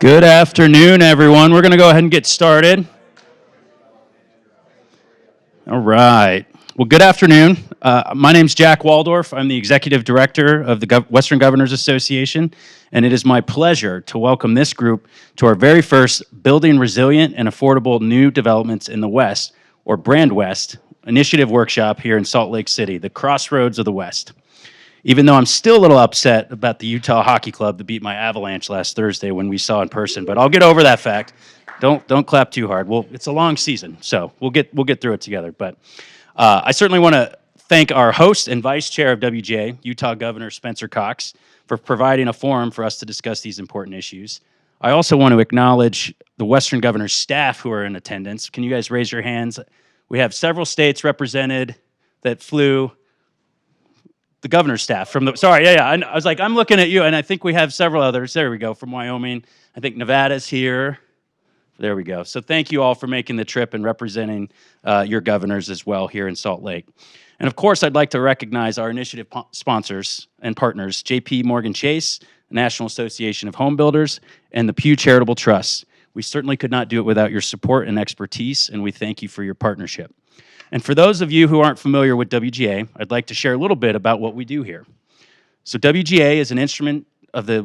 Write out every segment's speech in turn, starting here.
Good afternoon, everyone. We're going to go ahead and get started. All right. Well, good afternoon. My name's Jack Waldorf. I'm the Executive Director of the Western Governors Association, and it is my pleasure to welcome this group to our very first Building Resilient and Affordable New Developments in the West, or Brand West, initiative workshop here in Salt Lake City, the crossroads of the West. Even though I'm still a little upset about the Utah Hockey Club that beat my Avalanche last Thursday when we saw in person, but I'll get over that fact. Don't clap too hard. Well, it's a long season, so we'll get through it together. But I certainly want to thank our host and vice chair of WGA, Utah Governor Spencer Cox, for providing a forum for us to discuss these important issues. I also want to acknowledge the Western Governor's staff who are in attendance. Can you guys raise your hands? We have several states represented that flew. The governor's staff from the, sorry, I was like, I'm looking at you, and I think we have several others. There we go, from Wyoming. I think Nevada's here. There we go. So thank you all for making the trip and representing your governors as well here in Salt Lake. And of course, I'd like to recognize our initiative sponsors and partners, JP Morgan Chase, the National Association of Home Builders, and the Pew Charitable Trust. We certainly could not do it without your support and expertise, and we thank you for your partnership. And for those of you who aren't familiar with WGA, I'd like to share a little bit about what we do here. So WGA is an instrument of the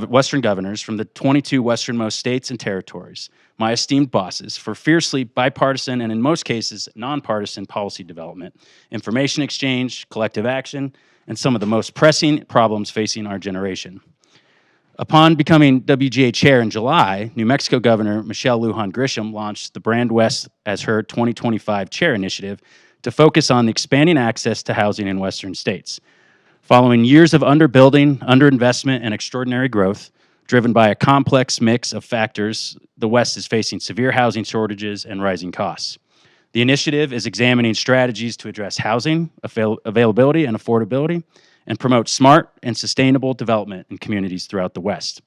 Western governors from the 22 westernmost states and territories, my esteemed bosses, for fiercely bipartisan and in most cases nonpartisan policy development, information exchange, collective action, and some of the most pressing problems facing our generation. Upon becoming WGA chair in July, New Mexico Governor Michelle Lujan Grisham launched the Brand West as her 2025 chair initiative to focus on the expanding access to housing in Western states. Following years of underbuilding, underinvestment, and extraordinary growth, driven by a complex mix of factors, the West is facing severe housing shortages and rising costs. The initiative is examining strategies to address housing availability and affordability, and promote smart and sustainable development in communities throughout the West.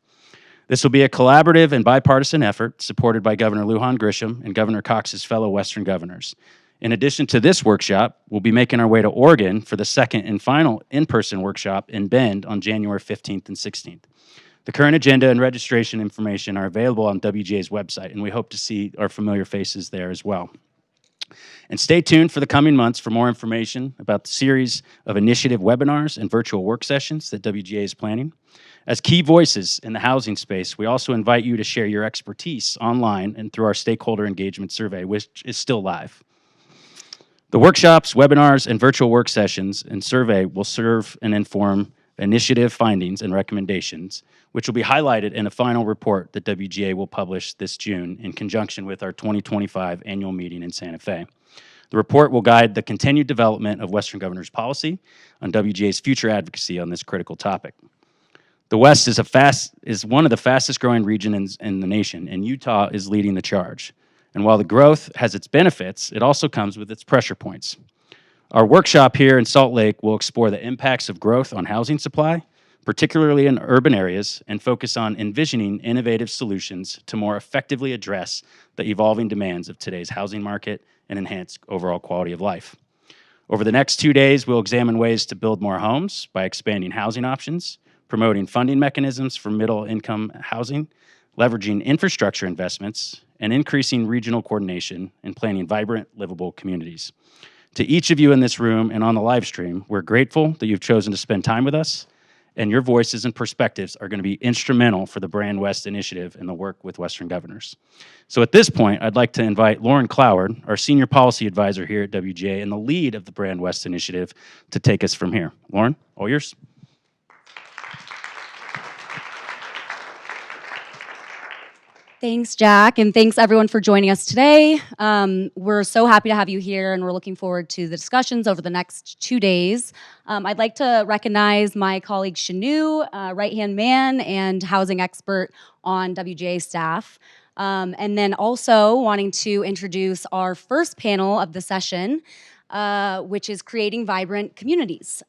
This will be a collaborative and bipartisan effort supported by Governor Lujan Grisham and Governor Cox's fellow Western governors. In addition to this workshop, we'll be making our way to Oregon for the second and final in-person workshop in Bend on January 15th and 16th. The current agenda and registration information are available on WGA's website, and we hope to see our familiar faces there as well. And stay tuned for the coming months for more information about the series of initiative webinars and virtual work sessions that WGA is planning. As key voices in the housing space, we also invite you to share your expertise online and through our stakeholder engagement survey, which is still live. The workshops, webinars, and virtual work sessions and survey will serve and inform initiative findings and recommendations, which will be highlighted in a final report that WGA will publish this June in conjunction with our 2025 annual meeting in Santa Fe. The report will guide the continued development of Western Governors policy on WGA's future advocacy on this critical topic. The West is one of the fastest growing regions in the nation, and Utah is leading the charge. And while the growth has its benefits, it also comes with its pressure points. Our workshop here in Salt Lake will explore the impacts of growth on housing supply, particularly in urban areas, and focus on envisioning innovative solutions to more effectively address the evolving demands of today's housing market and enhance overall quality of life. Over the next 2 days, we'll examine ways to build more homes by expanding housing options, promoting funding mechanisms for middle-income housing, leveraging infrastructure investments, and increasing regional coordination and planning vibrant, livable communities. To each of you in this room and on the live stream, we're grateful that you've chosen to spend time with us, and your voices and perspectives are going to be instrumental for the Brand West initiative and the work with Western governors. So at this point, I'd like to invite Lauren Cloward, our senior policy advisor here at WGA and the lead of the Brand West initiative, to take us from here. Lauren, all yours. Thanks, Jack, and thanks everyone for joining us today. We're so happy to have you here, and we're looking forward to the discussions over the next 2 days. I'd like to recognize my colleague Shanu, right-hand man and housing expert on WGA staff. And then also wanting to introduce our first panel of the session, which is creating vibrant communities.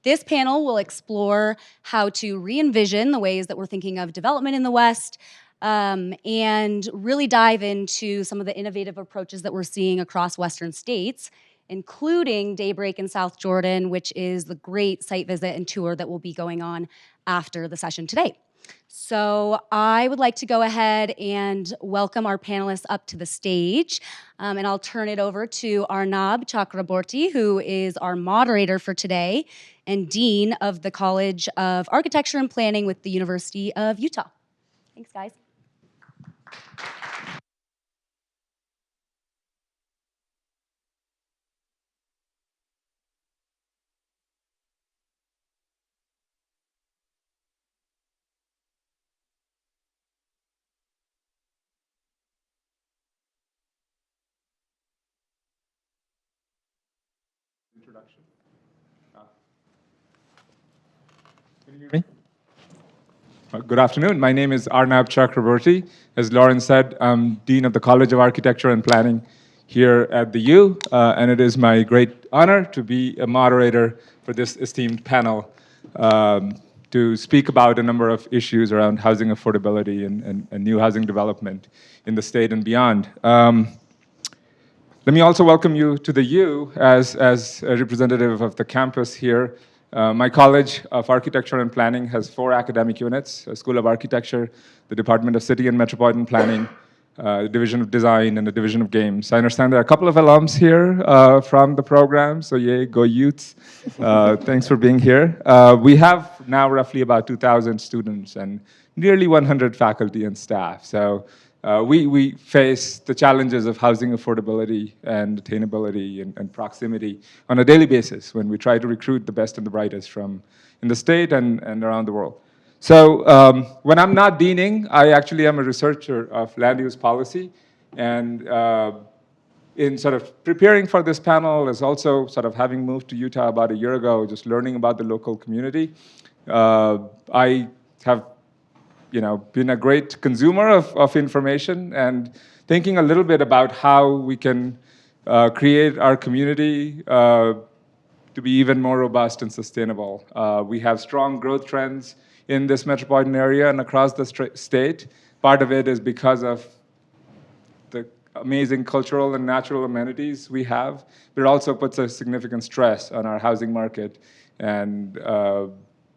This panel will explore how to re-envision the ways that we're thinking of development in the West, and really dive into some of the innovative approaches that we're seeing across Western states, including Daybreak in South Jordan, which is the great site visit and tour that will be going on after the session today. So I would like to go ahead and welcome our panelists up to the stage. And I'll turn it over to Arnab Chakraborty, who is our moderator for today and Dean of the College of Architecture and Planning with the University of Utah. Thanks, guys. Introduction. Can you hear me? Good afternoon. My name is Arnab Chakraborty. As Lauren said, I'm Dean of the College of Architecture and Planning here at the U, and it is my great honor to be a moderator for this esteemed panel to speak about a number of issues around housing affordability and new housing development in the state and beyond. Let me also welcome you to the U as a representative of the campus here. My College of Architecture and Planning has 4 academic units: a School of Architecture, the Department of City and Metropolitan Planning, the Division of Design, and the Division of Games. I understand there are a couple of alums here from the program, so yay, go Utes. Thanks for being here. We have now roughly about 2,000 students and nearly 100 faculty and staff. So we face the challenges of housing affordability and attainability and proximity on a daily basis when we try to recruit the best and the brightest from in the state and around the world. So when I'm not deaning, I actually am a researcher of land use policy. And in sort of preparing for this panel, as also sort of having moved to Utah about a year ago, just learning about the local community, I have been a great consumer of information and thinking a little bit about how we can create our community to be even more robust and sustainable. We have strong growth trends in this metropolitan area and across the state. Part of it is because of the amazing cultural and natural amenities we have, but it also puts a significant stress on our housing market and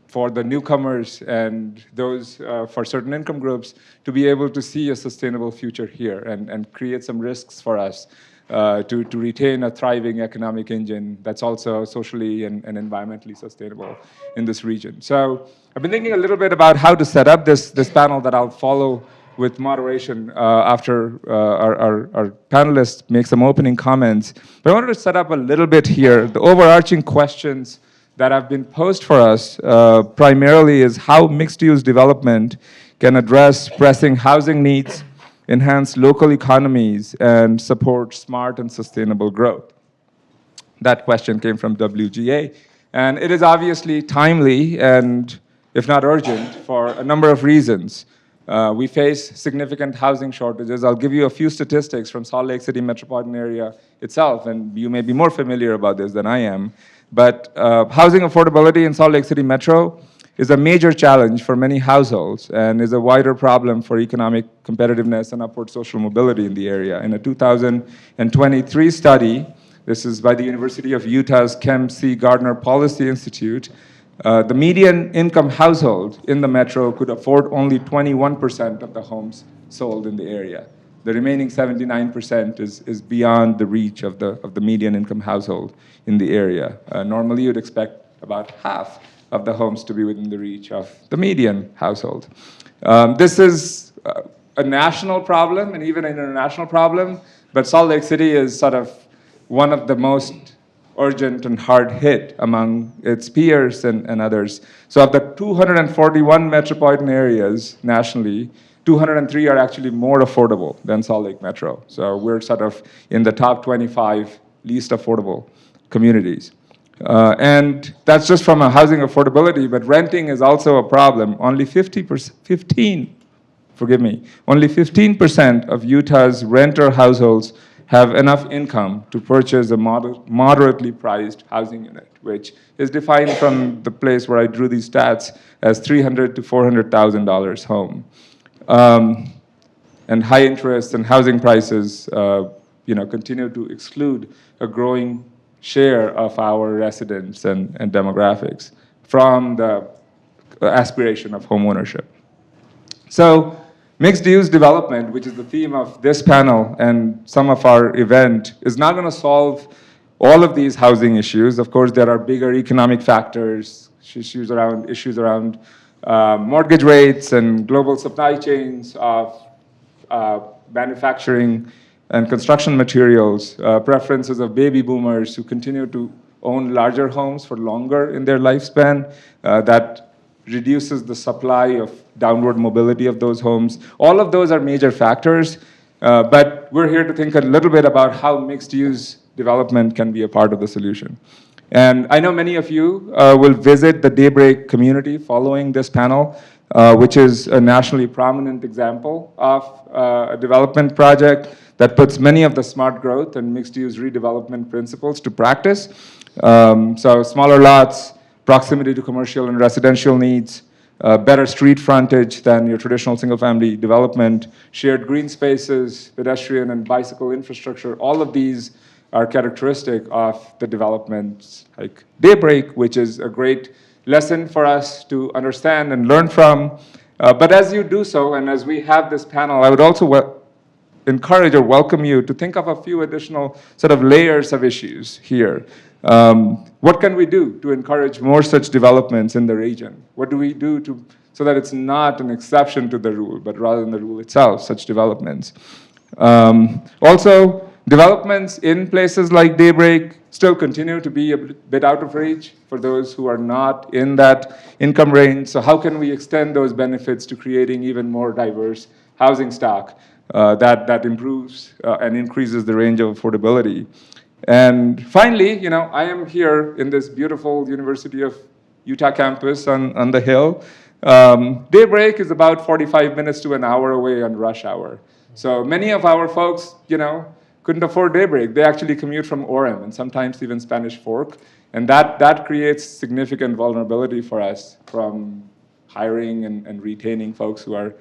for the newcomers and those for certain income groups to be able to see a sustainable future here and create some risks for us to retain a thriving economic engine that's also socially and environmentally sustainable in this region. So I've been thinking a little bit about how to set up this panel that I'll follow with moderation after our panelists make some opening comments. But I wanted to set up a little bit here. The overarching questions that have been posed for us primarily is how mixed-use development can address pressing housing needs, enhance local economies, and support smart and sustainable growth. That question came from WGA. And it is obviously timely and, if not urgent, for a number of reasons. We face significant housing shortages. I'll give you a few statistics from Salt Lake City metropolitan area itself, and you may be more familiar about this than I am. But housing affordability in Salt Lake City Metro is a major challenge for many households and is a wider problem for economic competitiveness and upward social mobility in the area. In a 2023 study, this is by the University of Utah's Kem C. Gardner Policy Institute, the median income household in the metro could afford only 21% of the homes sold in the area. The remaining 79% is beyond the reach of the median income household in the area. Normally, you'd expect about half of the homes to be within the reach of the median household. This is a national problem and even an international problem, but Salt Lake City is sort of one of the most urgent and hard hit among its peers and others. So of the 241 metropolitan areas nationally, 203 are actually more affordable than Salt Lake Metro. So we're sort of in the top 25 least affordable communities. And that's just from a housing affordability, but renting is also a problem. Only 15% of Utah's renter households have enough income to purchase a moderately priced housing unit, which is defined from the place where I drew these stats as $300,000 to $400,000 home. And high interest and housing prices, continue to exclude a growing share of our residents and demographics from the aspiration of home ownership. So mixed-use development, which is the theme of this panel and some of our event, is not going to solve all of these housing issues. Of course, there are bigger economic factors, issues around mortgage rates and global supply chains of manufacturing and construction materials, preferences of baby boomers who continue to own larger homes for longer in their lifespan, that reduces the supply of downward mobility of those homes. All of those are major factors, but we're here to think a little bit about how mixed-use development can be a part of the solution. And I know many of you will visit the Daybreak community following this panel, which is a nationally prominent example of a development project that puts many of the smart growth and mixed-use redevelopment principles to practice. So smaller lots, proximity to commercial and residential needs, better street frontage than your traditional single-family development, shared green spaces, pedestrian and bicycle infrastructure. All of these are characteristic of the developments like Daybreak, which is a great lesson for us to understand and learn from. But as you do so, and as we have this panel, I would also encourage or welcome you to think of a few additional sort of layers of issues here. What can we do to encourage more such developments in the region? What do we do so that it's not an exception to the rule, but rather than the rule itself, such developments? Also, developments in places like Daybreak still continue to be a bit out of reach for those who are not in that income range. So how can we extend those benefits to creating even more diverse housing stock that improves and increases the range of affordability? And finally, I am here in this beautiful University of Utah campus on the hill. Daybreak is about 45 minutes to an hour away on rush hour. So many of our folks, couldn't afford Daybreak. They actually commute from Orem and sometimes even Spanish Fork. And that creates significant vulnerability for us from hiring and retaining folks who are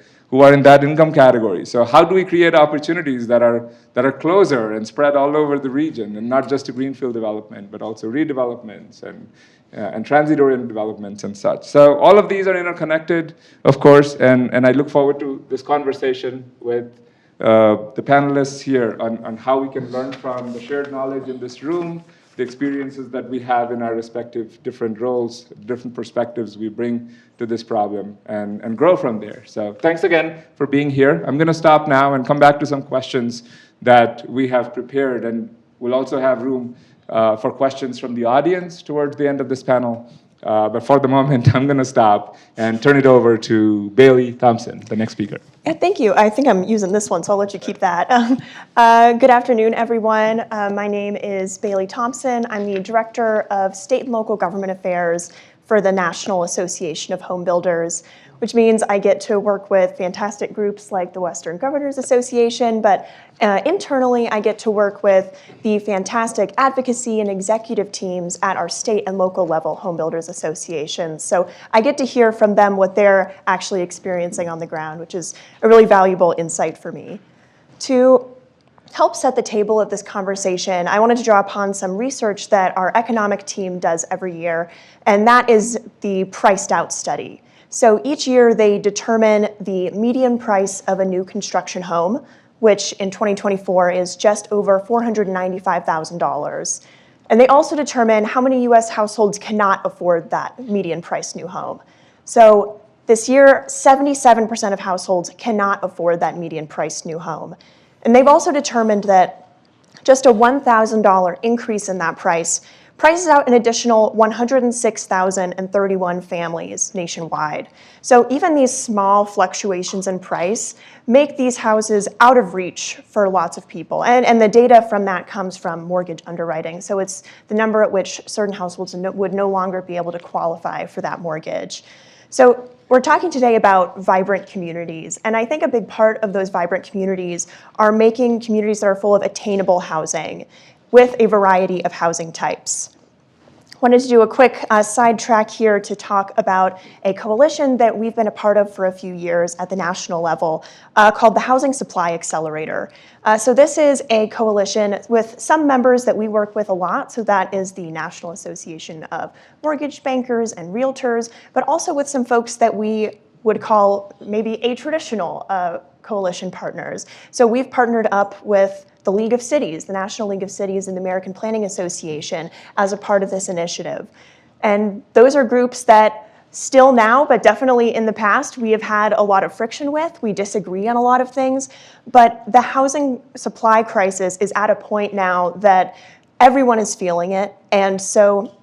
in that income category. So how do we create opportunities that are closer and spread all over the region, and not just a greenfield development, but also redevelopments and transit-oriented developments and such. So all of these are interconnected, of course, and I look forward to this conversation with the panelists here on how we can learn from the shared knowledge in this room, the experiences that we have in our respective different roles, different perspectives we bring to this problem, and grow from there. So thanks again for being here. I'm going to stop now and come back to some questions that we have prepared, and we'll also have room for questions from the audience towards the end of this panel. But for the moment, I'm going to stop and turn it over to Bailey Thompson, the next speaker. Yeah, thank you. I think I'm using this one, so I'll let you keep that. Good afternoon, everyone. My name is Bailey Thompson. I'm the Director of State and Local Government Affairs for the National Association of Home Builders, which means I get to work with fantastic groups like the Western Governors Association, but internally I get to work with the fantastic advocacy and executive teams at our state and local level home builders associations. So I get to hear from them what they're actually experiencing on the ground, which is a really valuable insight for me. To help set the table of this conversation, I wanted to draw upon some research that our economic team does every year, and that is the priced out study. So each year they determine the median price of a new construction home, which in 2024 is just over $495,000. And they also determine how many US households cannot afford that median price new home. So this year, 77% of households cannot afford that median price new home. And they've also determined that just a $1,000 increase in that price prices out an additional 106,031 families nationwide. So even these small fluctuations in price make these houses out of reach for lots of people. And the data from that comes from mortgage underwriting. So it's the number at which certain households would no longer be able to qualify for that mortgage. So we're talking today about vibrant communities, and I think a big part of those vibrant communities are making communities that are full of attainable housing with a variety of housing types. Wanted to do a quick sidetrack here to talk about a coalition that we've been a part of for a few years at the national level called the Housing Supply Accelerator. So this is a coalition with some members that we work with a lot. So that is the National Association of Mortgage Bankers and Realtors, but also with some folks that we would call maybe atraditional coalition partners. So we've partnered up with the League of Cities, the National League of Cities, and the American Planning Association as a part of this initiative. And those are groups that still now, but definitely in the past, we have had a lot of friction with. We disagree on a lot of things, but the housing supply crisis is at a point now that everyone is feeling it, and so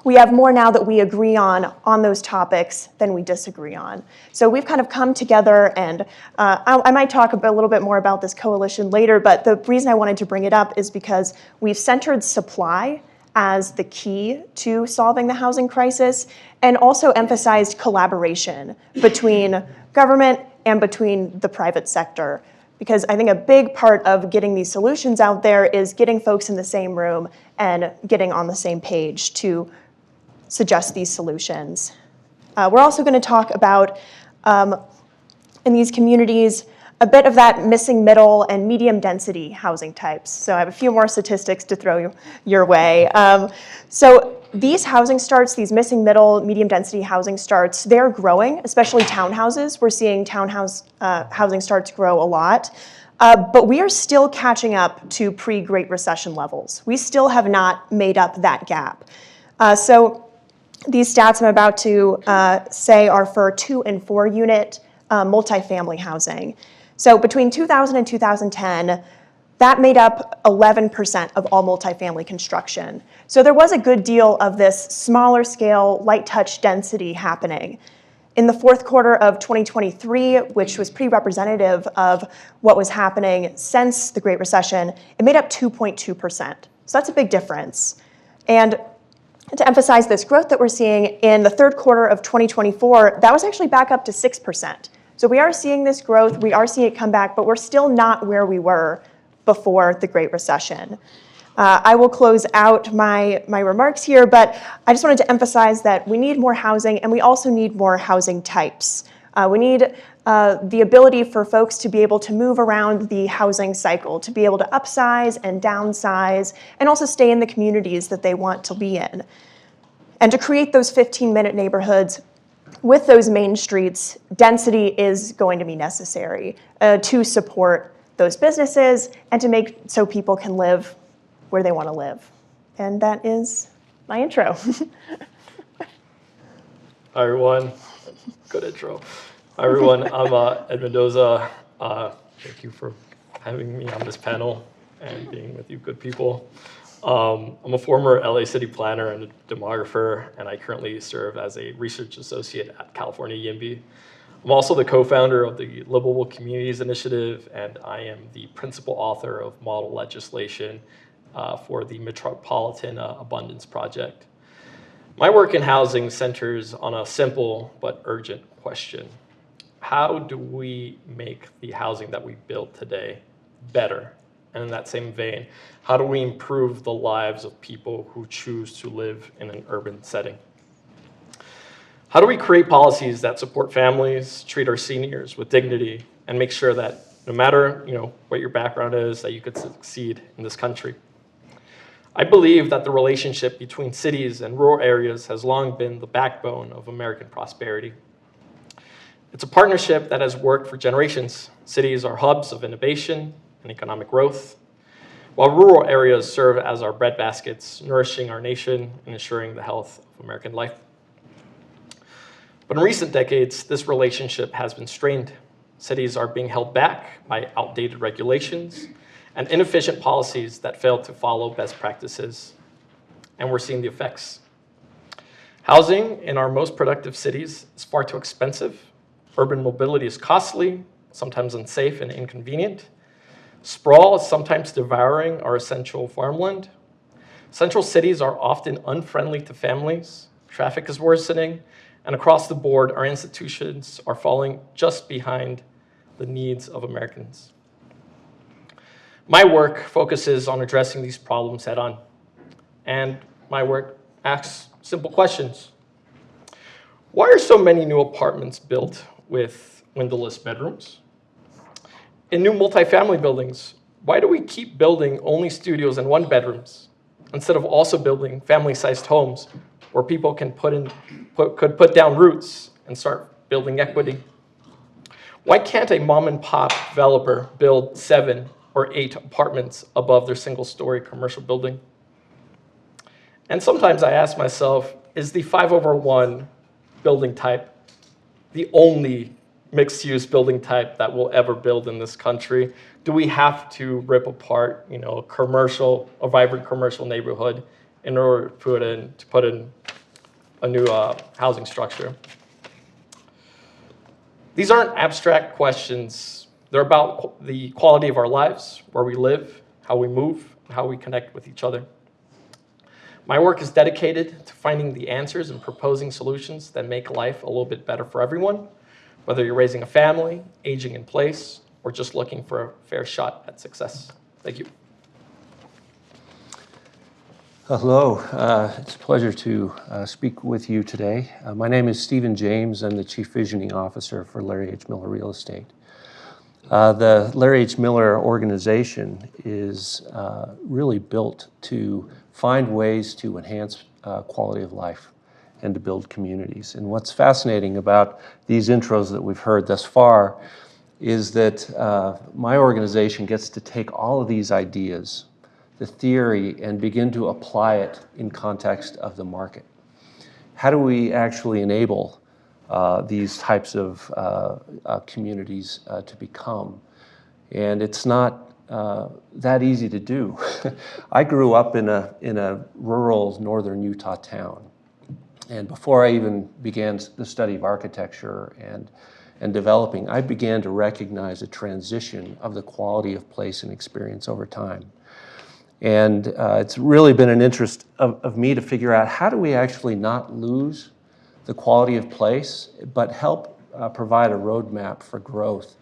we have more now that we agree on those topics than we disagree on. So we've kind of come together, and I might talk a little bit more about this coalition later, but the reason I wanted to bring it up is because we've centered supply as the key to solving the housing crisis, and also emphasized collaboration between government and between the private sector. Because I think a big part of getting these solutions out there is getting folks in the same room and getting on the same page to suggest these solutions. We're also going to talk about, in these communities, a bit of that missing middle and medium density housing types. So I have a few more statistics to throw your way. So these housing starts, these missing middle, medium density housing starts, they're growing, especially townhouses. We're seeing housing starts grow a lot. But we are still catching up to pre-Great Recession levels. We still have not made up that gap. So these stats I'm about to say are for 2 and 4 unit multifamily housing. So between 2000 and 2010, that made up 11% of all multifamily construction. So there was a good deal of this smaller scale, light touch density happening. In the fourth quarter of 2023, which was pretty representative of what was happening since the Great Recession, it made up 2.2%. So that's a big difference. And to emphasize this growth that we're seeing in the third quarter of 2024, that was actually back up to 6%. So we are seeing this growth, we are seeing it come back, but we're still not where we were before the Great Recession. I will close out my remarks here, but I just wanted to emphasize that we need more housing, and we also need more housing types. We need the ability for folks to be able to move around the housing cycle, to be able to upsize and downsize, and also stay in the communities that they want to be in. And to create those 15-minute neighborhoods with those main streets, density is going to be necessary to support those businesses and to make so people can live where they want to live. And that is my intro. Hi, everyone. Good intro. Hi, everyone. I'm Ed Mendoza. Thank you for having me on this panel and being with you good people. I'm a former LA city planner and a demographer, and I currently serve as a research associate at California YIMBY. I'm also the co-founder of the Livable Communities Initiative, and I am the principal author of model legislation for the Metropolitan Abundance Project. My work in housing centers on a simple but urgent question. How do we make the housing that we build today better? And in that same vein, how do we improve the lives of people who choose to live in an urban setting? How do we create policies that support families, treat our seniors with dignity, and make sure that no matter what your background is, that you could succeed in this country? I believe that the relationship between cities and rural areas has long been the backbone of American prosperity. It's a partnership that has worked for generations. Cities are hubs of innovation and economic growth, while rural areas serve as our breadbaskets, nourishing our nation and ensuring the health of American life. But in recent decades, this relationship has been strained. Cities are being held back by outdated regulations and inefficient policies that fail to follow best practices. And we're seeing the effects. Housing in our most productive cities is far too expensive. Urban mobility is costly, sometimes unsafe and inconvenient. Sprawl is sometimes devouring our essential farmland. Central cities are often unfriendly to families. Traffic is worsening. And across the board, our institutions are falling just behind the needs of Americans. My work focuses on addressing these problems head on. And my work asks simple questions. Why are so many new apartments built with windowless bedrooms? In new multifamily buildings, why do we keep building only studios and one bedrooms instead of also building family-sized homes where people can put down roots and start building equity. Why can't a mom and pop developer build 7 or 8 apartments above their single-story commercial building? And sometimes I ask myself, is the 5/1 building type the only mixed-use building type that we'll ever build in this country? Do we have to rip apart, a vibrant commercial neighborhood in order to put in a new housing structure? These aren't abstract questions. They're about the quality of our lives, where we live, how we move, and how we connect with each other. My work is dedicated to finding the answers and proposing solutions that make life a little bit better for everyone, whether you're raising a family, aging in place, or just looking for a fair shot at success. Thank you. Hello, it's a pleasure to speak with you today. My name is Stephen James. I'm the Chief Visioning Officer for Larry H. Miller Real Estate. The Larry H. Miller organization is really built to find ways to enhance quality of life and to build communities. And what's fascinating about these intros that we've heard thus far is that my organization gets to take all of these ideas, the theory, and begin to apply it in context of the market. How do we actually enable these types of communities to become? And it's not that easy to do. I grew up in a rural northern Utah town. And before I even began the study of architecture and developing, I began to recognize a transition of the quality of place and experience over time. And it's really been an interest of me to figure out how do we actually not lose the quality of place, but help provide a roadmap for growth.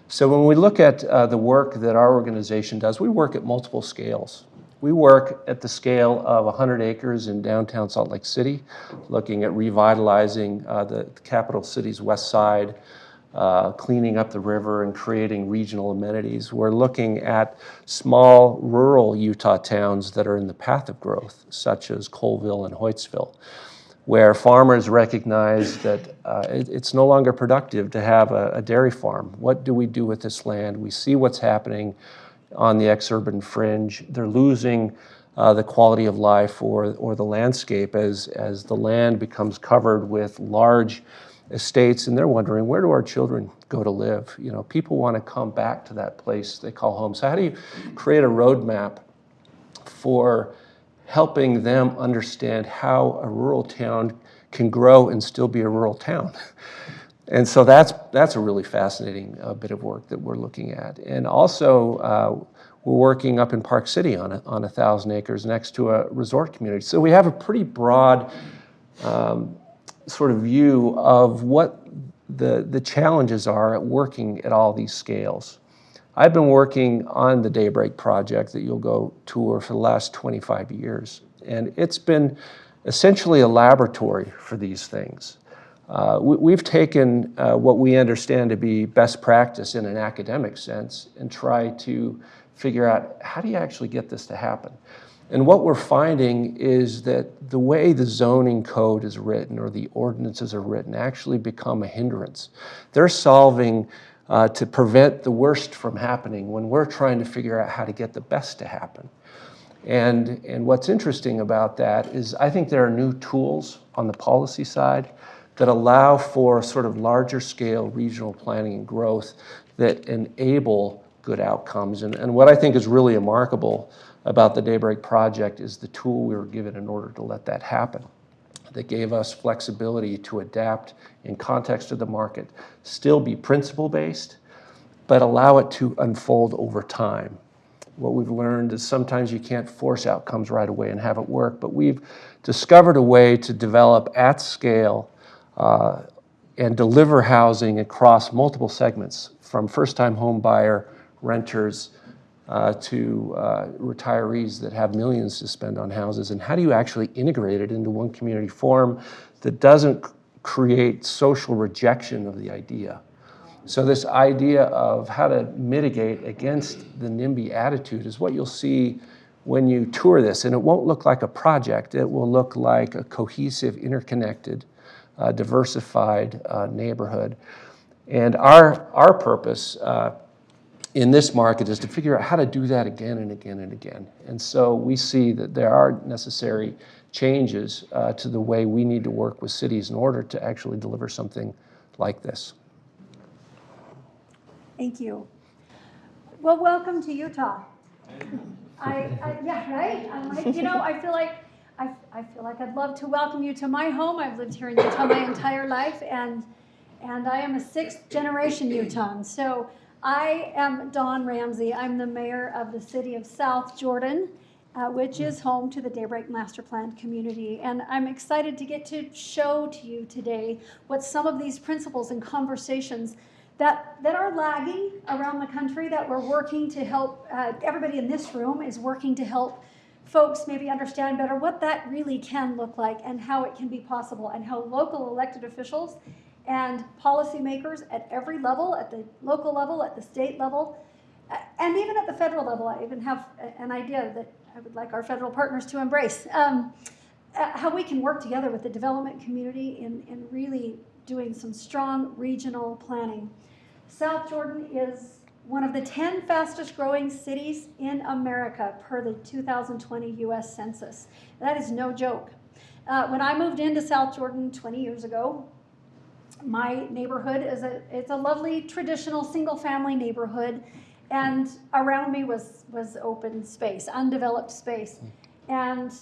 So when we look at the work that our organization does, we work at multiple scales. We work at the scale of 100 acres in downtown Salt Lake City, looking at revitalizing the capital city's west side, cleaning up the river and creating regional amenities. We're looking at small rural Utah towns that are in the path of growth, such as Colville and Hoytsville, where farmers recognize that it's no longer productive to have a dairy farm. What do we do with this land? We see what's happening on the ex-urban fringe. They're losing the quality of life or the landscape as the land becomes covered with large estates, and they're wondering, where do our children go to live? People want to come back to that place they call home. So how do you create a roadmap for helping them understand how a rural town can grow and still be a rural town? And so that's a really fascinating bit of work that we're looking at. And also, we're working up in Park City on 1,000 acres next to a resort community. So we have a pretty broad sort of view of what the challenges are at working at all these scales. I've been working on the Daybreak project that you'll go tour for the last 25 years. And it's been essentially a laboratory for these things. We've taken what we understand to be best practice in an academic sense and try to figure out, how do you actually get this to happen? And what we're finding is that the way the zoning code is written or the ordinances are written actually become a hindrance. They're solving to prevent the worst from happening when we're trying to figure out how to get the best to happen. And what's interesting about that is I think there are new tools on the policy side that allow for sort of larger scale regional planning and growth that enable good outcomes. And what I think is really remarkable about the Daybreak project is the tool we were given in order to let that happen. That gave us flexibility to adapt in context of the market, still be principle-based, but allow it to unfold over time. What we've learned is sometimes you can't force outcomes right away and have it work, but we've discovered a way to develop at scale and deliver housing across multiple segments, from first-time home buyer, renters, to retirees that have millions to spend on houses. And how do you actually integrate it into one community form that doesn't create social rejection of the idea? So this idea of how to mitigate against the NIMBY attitude is what you'll see when you tour this. And it won't look like a project. It will look like a cohesive, interconnected diversified neighborhood. And our purpose in this market is to figure out how to do that again and again and again. And so we see that there are necessary changes to the way we need to work with cities in order to actually deliver something like this. Thank you. Well, welcome to Utah. Yeah, right? I'm like, I feel like I'd love to welcome you to my home. I've lived here in Utah my entire life, and I am a 6th generation Utahn. So I am Dawn Ramsey. I'm the mayor of the city of South Jordan, which is home to the Daybreak Master Plan community. And I'm excited to get to show to you today what some of these principles and conversations that are lagging around the country, that we're working to help, everybody in this room is working to help folks maybe understand better what that really can look like and how it can be possible, and how local elected officials and policymakers at every level, at the local level, at the state level, and even at the federal level. I even have an idea that I would like our federal partners to embrace, how we can work together with the development community in really doing some strong regional planning. South Jordan is one of the 10 fastest growing cities in America per the 2020 US Census. That is no joke. When I moved into South Jordan 20 years ago, my neighborhood it's a lovely traditional single family neighborhood, and around me was open space, undeveloped space. And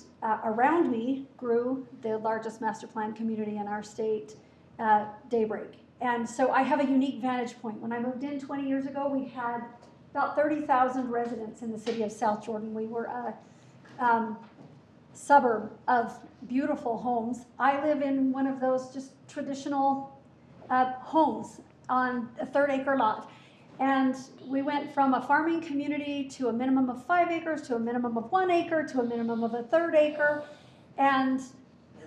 around me grew the largest master plan community in our state, Daybreak. And so I have a unique vantage point. When I moved in 20 years ago, we had about 30,000 residents in the city of South Jordan. We were a suburb of beautiful homes. I live in one of those just traditional homes on a 3rd-acre lot. And we went from a farming community to a minimum of 5 acres, to a minimum of 1 acre, to a minimum of a 1/3 acre. And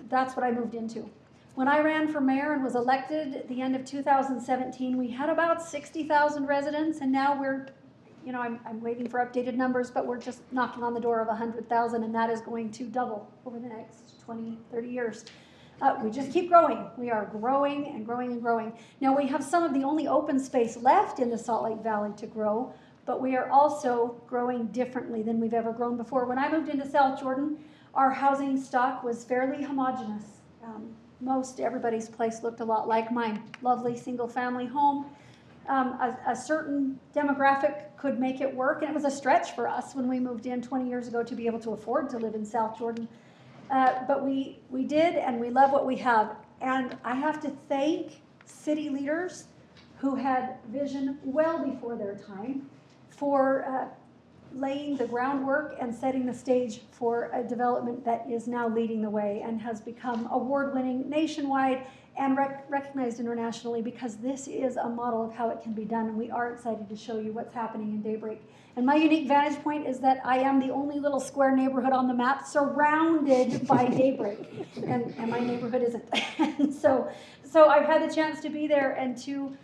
that's what I moved into. When I ran for mayor and was elected at the end of 2017, we had about 60,000 residents, and now we're, I'm waiting for updated numbers, but we're just knocking on the door of 100,000, and that is going to double over the next 20, 30 years. We just keep growing. We are growing and growing and growing. Now, we have some of the only open space left in the Salt Lake Valley to grow, but we are also growing differently than we've ever grown before. When I moved into South Jordan, our housing stock was fairly homogenous. Most everybody's place looked a lot like mine. Lovely single-family home. A certain demographic could make it work, and it was a stretch for us when we moved in 20 years ago to be able to afford to live in South Jordan. But we did, and we love what we have. And I have to thank city leaders who had vision well before their time for laying the groundwork and setting the stage for a development that is now leading the way and has become award-winning nationwide and recognized internationally, because this is a model of how it can be done, and we are excited to show you what's happening in Daybreak. And my unique vantage point is that I am the only little square neighborhood on the map surrounded by Daybreak, and my neighborhood isn't. And so I've had the chance to be there and to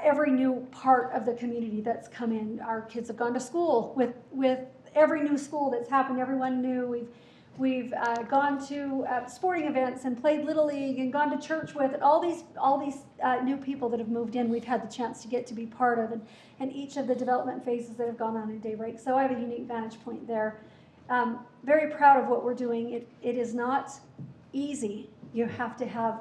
every new part of the community that's come in. Our kids have gone to school with every new school that's happened. Everyone new. We've gone to sporting events and played Little League and gone to church with, and all these new people that have moved in, we've had the chance to get to be part of, and each of the development phases that have gone on in Daybreak. So I have a unique vantage point there. Very proud of what we're doing. It is not easy. You have to have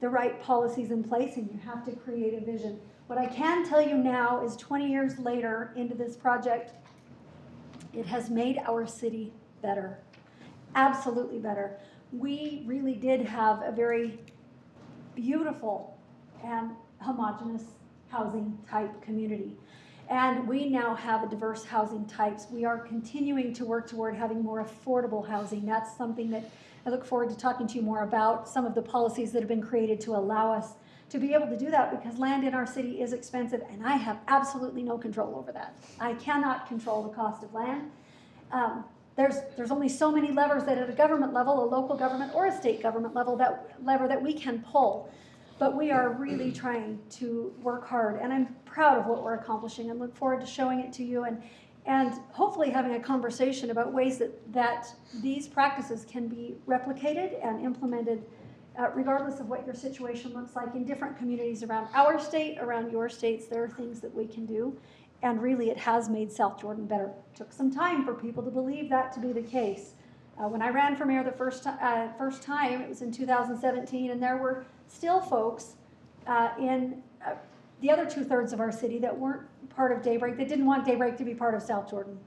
the right policies in place, and you have to create a vision. What I can tell you now is 20 years later into this project, it has made our city better, absolutely better. We really did have a very beautiful and homogeneous housing type community. And we now have a diverse housing types. We are continuing to work toward having more affordable housing. That's something that I look forward to talking to you more about, some of the policies that have been created to allow us to be able to do that, because land in our city is expensive, and I have absolutely no control over that. I cannot control the cost of land. There's only so many levers that at a government level, a local government or a state government level, lever that we can pull. But we are really trying to work hard, and I'm proud of what we're accomplishing and look forward to showing it to you and hopefully having a conversation about ways that these practices can be replicated and implemented regardless of what your situation looks like in different communities around our state, around your states, there are things that we can do. And really, it has made South Jordan better. It took some time for people to believe that to be the case. When I ran for mayor the first time, it was in 2017, and there were still folks in the other 2/3 of our city that weren't part of Daybreak, that didn't want Daybreak to be part of South Jordan.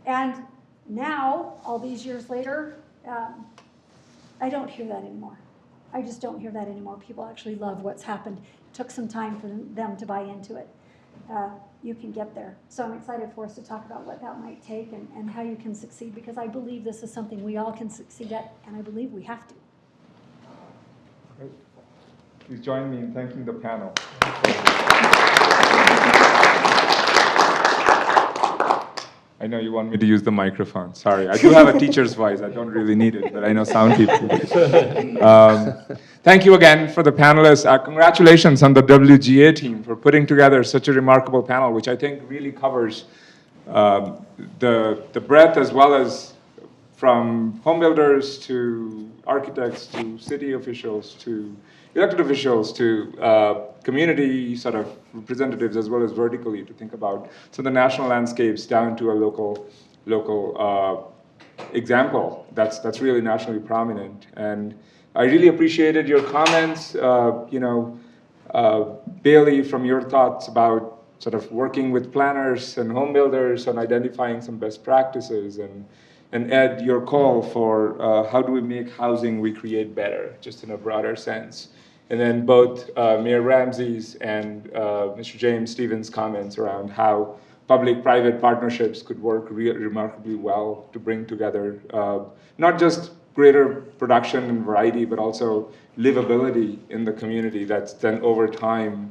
And now, all these years later, I don't hear that anymore. I just don't hear that anymore. People actually love what's happened. It took some time for them to buy into it. You can get there. So I'm excited for us to talk about what that might take and how you can succeed, because I believe this is something we all can succeed at, and I believe we have to. Great. Please join me in thanking the panel. I know you want me to use the microphone. Sorry, I do have a teacher's voice. I don't really need it, but I know sound people do. Thank you again for the panelists. Congratulations on the WGA team for putting together such a remarkable panel, which I think really covers the breadth, as well as from home builders to architects to city officials to elected officials to community sort of representatives, as well as vertically, to think about so the national landscapes down to a local example that's really nationally prominent. And I really appreciated your comments, Bailey, from your thoughts about sort of working with planners and home builders on identifying some best practices, and Ed, your call for how do we make housing we create better, just in a broader sense. And then both Mayor Ramsey's and Mr. James Stevens' comments around how public-private partnerships could work remarkably well to bring together not just greater production and variety, but also livability in the community that's then over time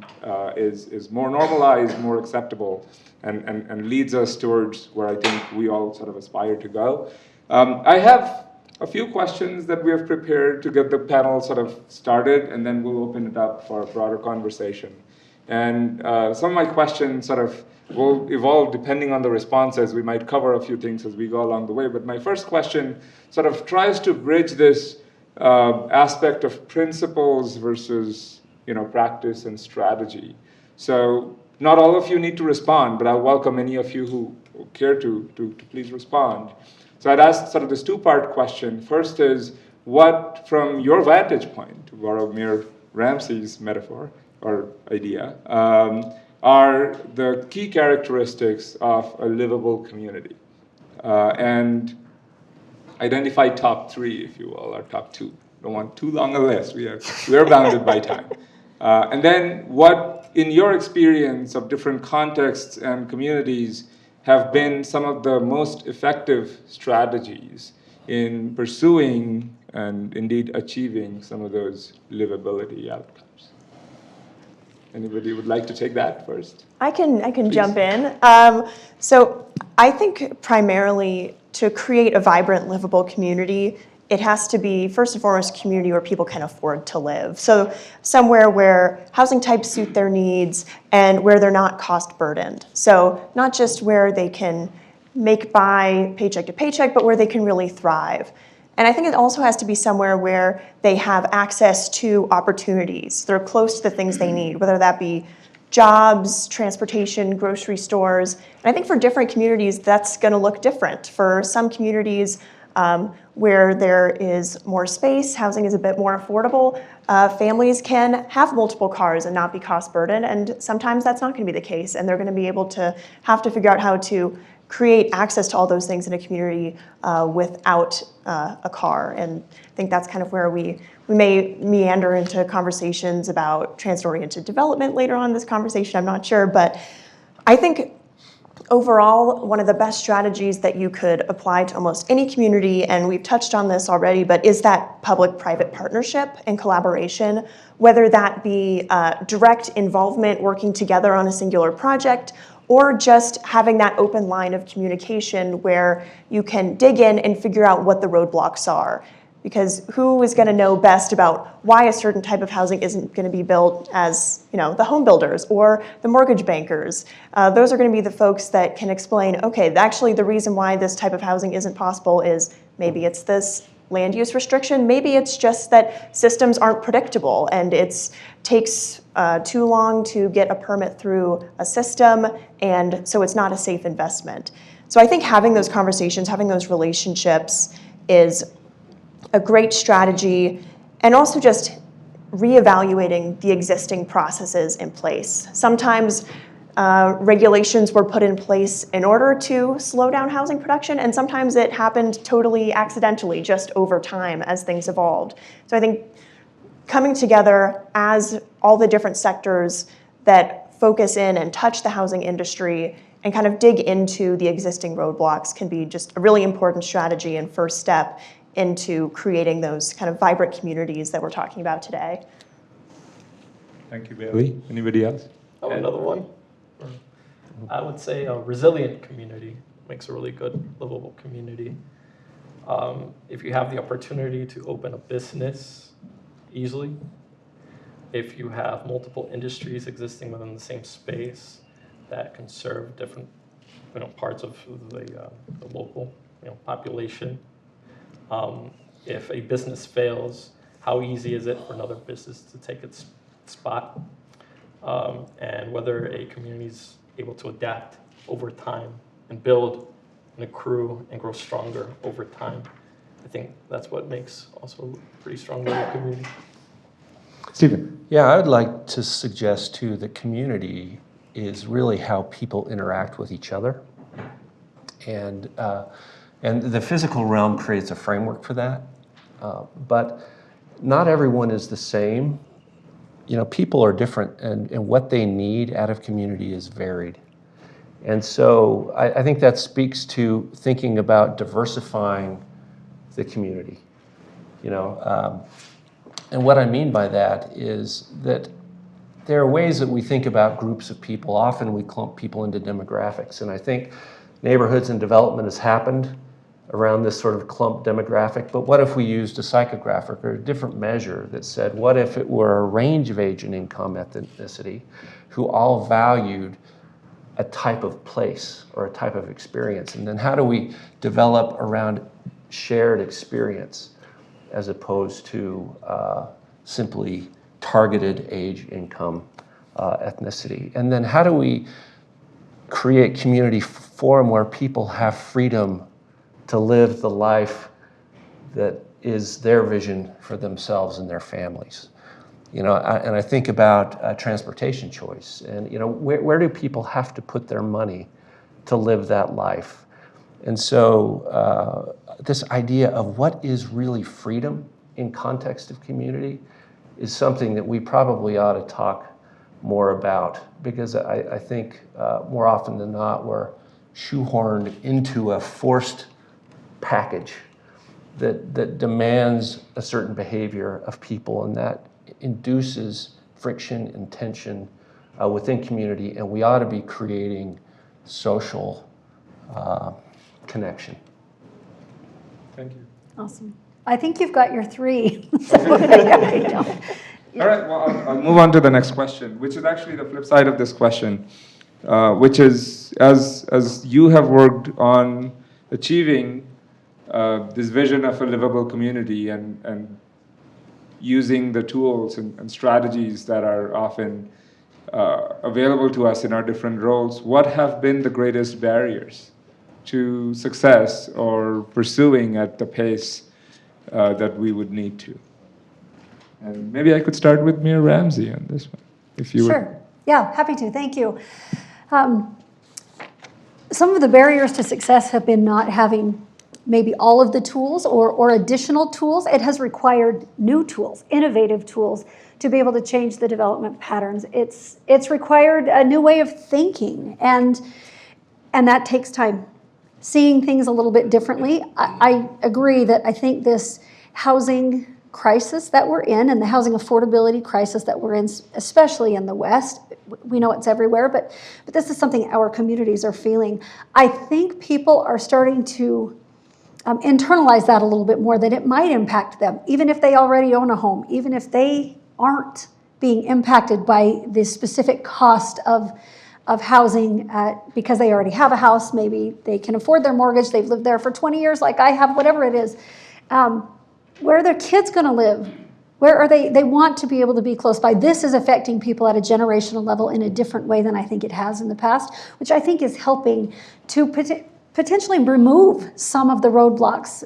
is more normalized, more acceptable, and leads us towards where I think we all sort of aspire to go. I have a few questions that we have prepared to get the panel sort of started, and then we'll open it up for a broader conversation. And some of my questions sort of will evolve depending on the responses. We might cover a few things as we go along the way, but my first question sort of tries to bridge this aspect of principles versus practice and strategy. So not all of you need to respond, but I'll welcome any of you who care to please respond. So I'd ask sort of this two-part question. First is, what, from your vantage point, to borrow Mayor Ramsey's metaphor or idea, are the key characteristics of a livable community? And identify top three, if you will, or top two. Don't want too long a list. We are bounded by time. And then what, in your experience of different contexts and communities, have been some of the most effective strategies in pursuing and indeed achieving some of those livability outcomes? Anybody would like to take that first? I can jump in. So I think primarily to create a vibrant, livable community, it has to be, first and foremost, a community where people can afford to live. So somewhere where housing types suit their needs and where they're not cost burdened. So not just where they can make by paycheck to paycheck, but where they can really thrive. And I think it also has to be somewhere where they have access to opportunities. They're close to the things they need, whether that be jobs, transportation, grocery stores. And I think for different communities, that's going to look different. For some communities, where there is more space, housing is a bit more affordable, families can have multiple cars and not be cost burdened, and sometimes that's not going to be the case, and they're going to be able to have to figure out how to create access to all those things in a community without a car. And I think that's kind of where we may meander into conversations about transit-oriented development later on in this conversation, I'm not sure, but I think overall, one of the best strategies that you could apply to almost any community, and we've touched on this already, but is that public-private partnership and collaboration, whether that be direct involvement, working together on a singular project, or just having that open line of communication where you can dig in and figure out what the roadblocks are. Because who is going to know best about why a certain type of housing isn't going to be built as, the home builders or the mortgage bankers? Those are going to be the folks that can explain, okay, actually the reason why this type of housing isn't possible is maybe it's this land use restriction. Maybe it's just that systems aren't predictable and it takes too long to get a permit through a system, and so it's not a safe investment. So I think having those conversations, having those relationships is a great strategy, and also just reevaluating the existing processes in place. Sometimes regulations were put in place in order to slow down housing production, and sometimes it happened totally accidentally, just over time as things evolved. So I think coming together as all the different sectors that focus in and touch the housing industry and kind of dig into the existing roadblocks can be just a really important strategy and first step into creating those kind of vibrant communities that we're talking about today. Thank you, Bailey. Anybody else? Oh, another one? I would say a resilient community makes a really good livable community. If you have the opportunity to open a business easily, if you have multiple industries existing within the same space that can serve different parts of the local population, if a business fails, how easy is it for another business to take its spot? And whether a community is able to adapt over time and build and accrue and grow stronger over time. I think that's what makes also a pretty strong little community. Stephen. Yeah, I would like to suggest too that community is really how people interact with each other. And the physical realm creates a framework for that. But not everyone is the same. People are different, and what they need out of community is varied. And so I think that speaks to thinking about diversifying the community. And what I mean by that is that there are ways that we think about groups of people. Often we clump people into demographics, and I think neighborhoods and development has happened around this sort of clump demographic, but what if we used a psychographic or a different measure that said, what if it were a range of age and income, ethnicity, who all valued a type of place or a type of experience? And then how do we develop around shared experience as opposed to simply targeted age, income, ethnicity? And then how do we create community forum where people have freedom to live the life that is their vision for themselves and their families? And I think about transportation choice, and where do people have to put their money to live that life? And so this idea of what is really freedom in context of community is something that we probably ought to talk more about, because I think more often than not we're shoehorned into a forced package that demands a certain behavior of people, and that induces friction and tension within community, and we ought to be creating social connection. Thank you. Awesome. I think you've got your three. All right, well, I'll move on to the next question, which is actually the flip side of this question, which is, as you have worked on achieving this vision of a livable community and using the tools and strategies that are often available to us in our different roles, what have been the greatest barriers to success or pursuing at the pace that we would need to? And maybe I could start with Mayor Ramsey on this one, if you would. Sure. Yeah, happy to. Thank you. Some of the barriers to success have been not having maybe all of the tools or additional tools. It has required new tools, innovative tools, to be able to change the development patterns. It's required a new way of thinking, and that takes time. Seeing things a little bit differently. I agree that I think this housing crisis that we're in and the housing affordability crisis that we're in, especially in the West, we know it's everywhere, but this is something our communities are feeling. I think people are starting to internalize that a little bit more, that it might impact them, even if they already own a home, even if they aren't being impacted by the specific cost of housing because they already have a house, maybe they can afford their mortgage, they've lived there for 20 years like I have, whatever it is. where are their kids going to live? Where are they want to be able to be close by. This is affecting people at a generational level in a different way than I think it has in the past, which I think is helping to potentially remove some of the roadblocks.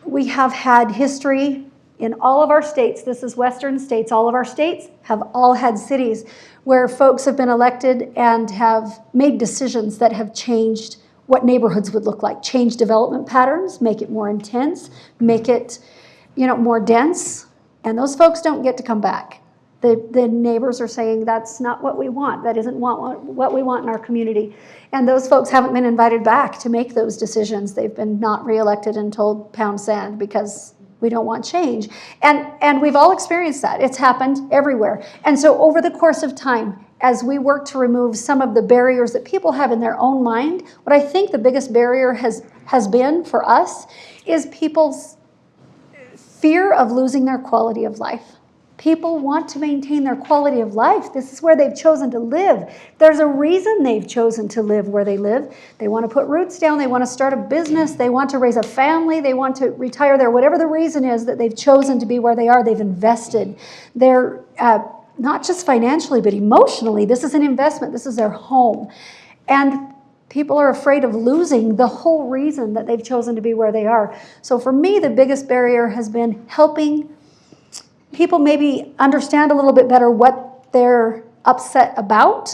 We have had history in all of our states. This is Western states. All of our states have all had cities where folks have been elected and have made decisions that have changed what neighborhoods would look like, change development patterns, make it more intense, make it, more dense. And those folks don't get to come back. The neighbors are saying that's not what we want. That isn't what we want in our community. And those folks haven't been invited back to make those decisions. They've been not reelected and told pound sand because we don't want change. And we've all experienced that. It's happened everywhere. And so over the course of time, as we work to remove some of the barriers that people have in their own mind, what I think the biggest barrier has been for us is people's fear of losing their quality of life. People want to maintain their quality of life. This is where they've chosen to live. There's a reason they've chosen to live where they live. They want to put roots down. They want to start a business. They want to raise a family. They want to retire there. Whatever the reason is that they've chosen to be where they are, they've invested. They're not just financially, but emotionally. This is an investment. This is their home. And people are afraid of losing the whole reason that they've chosen to be where they are. So for me, the biggest barrier has been helping people maybe understand a little bit better what they're upset about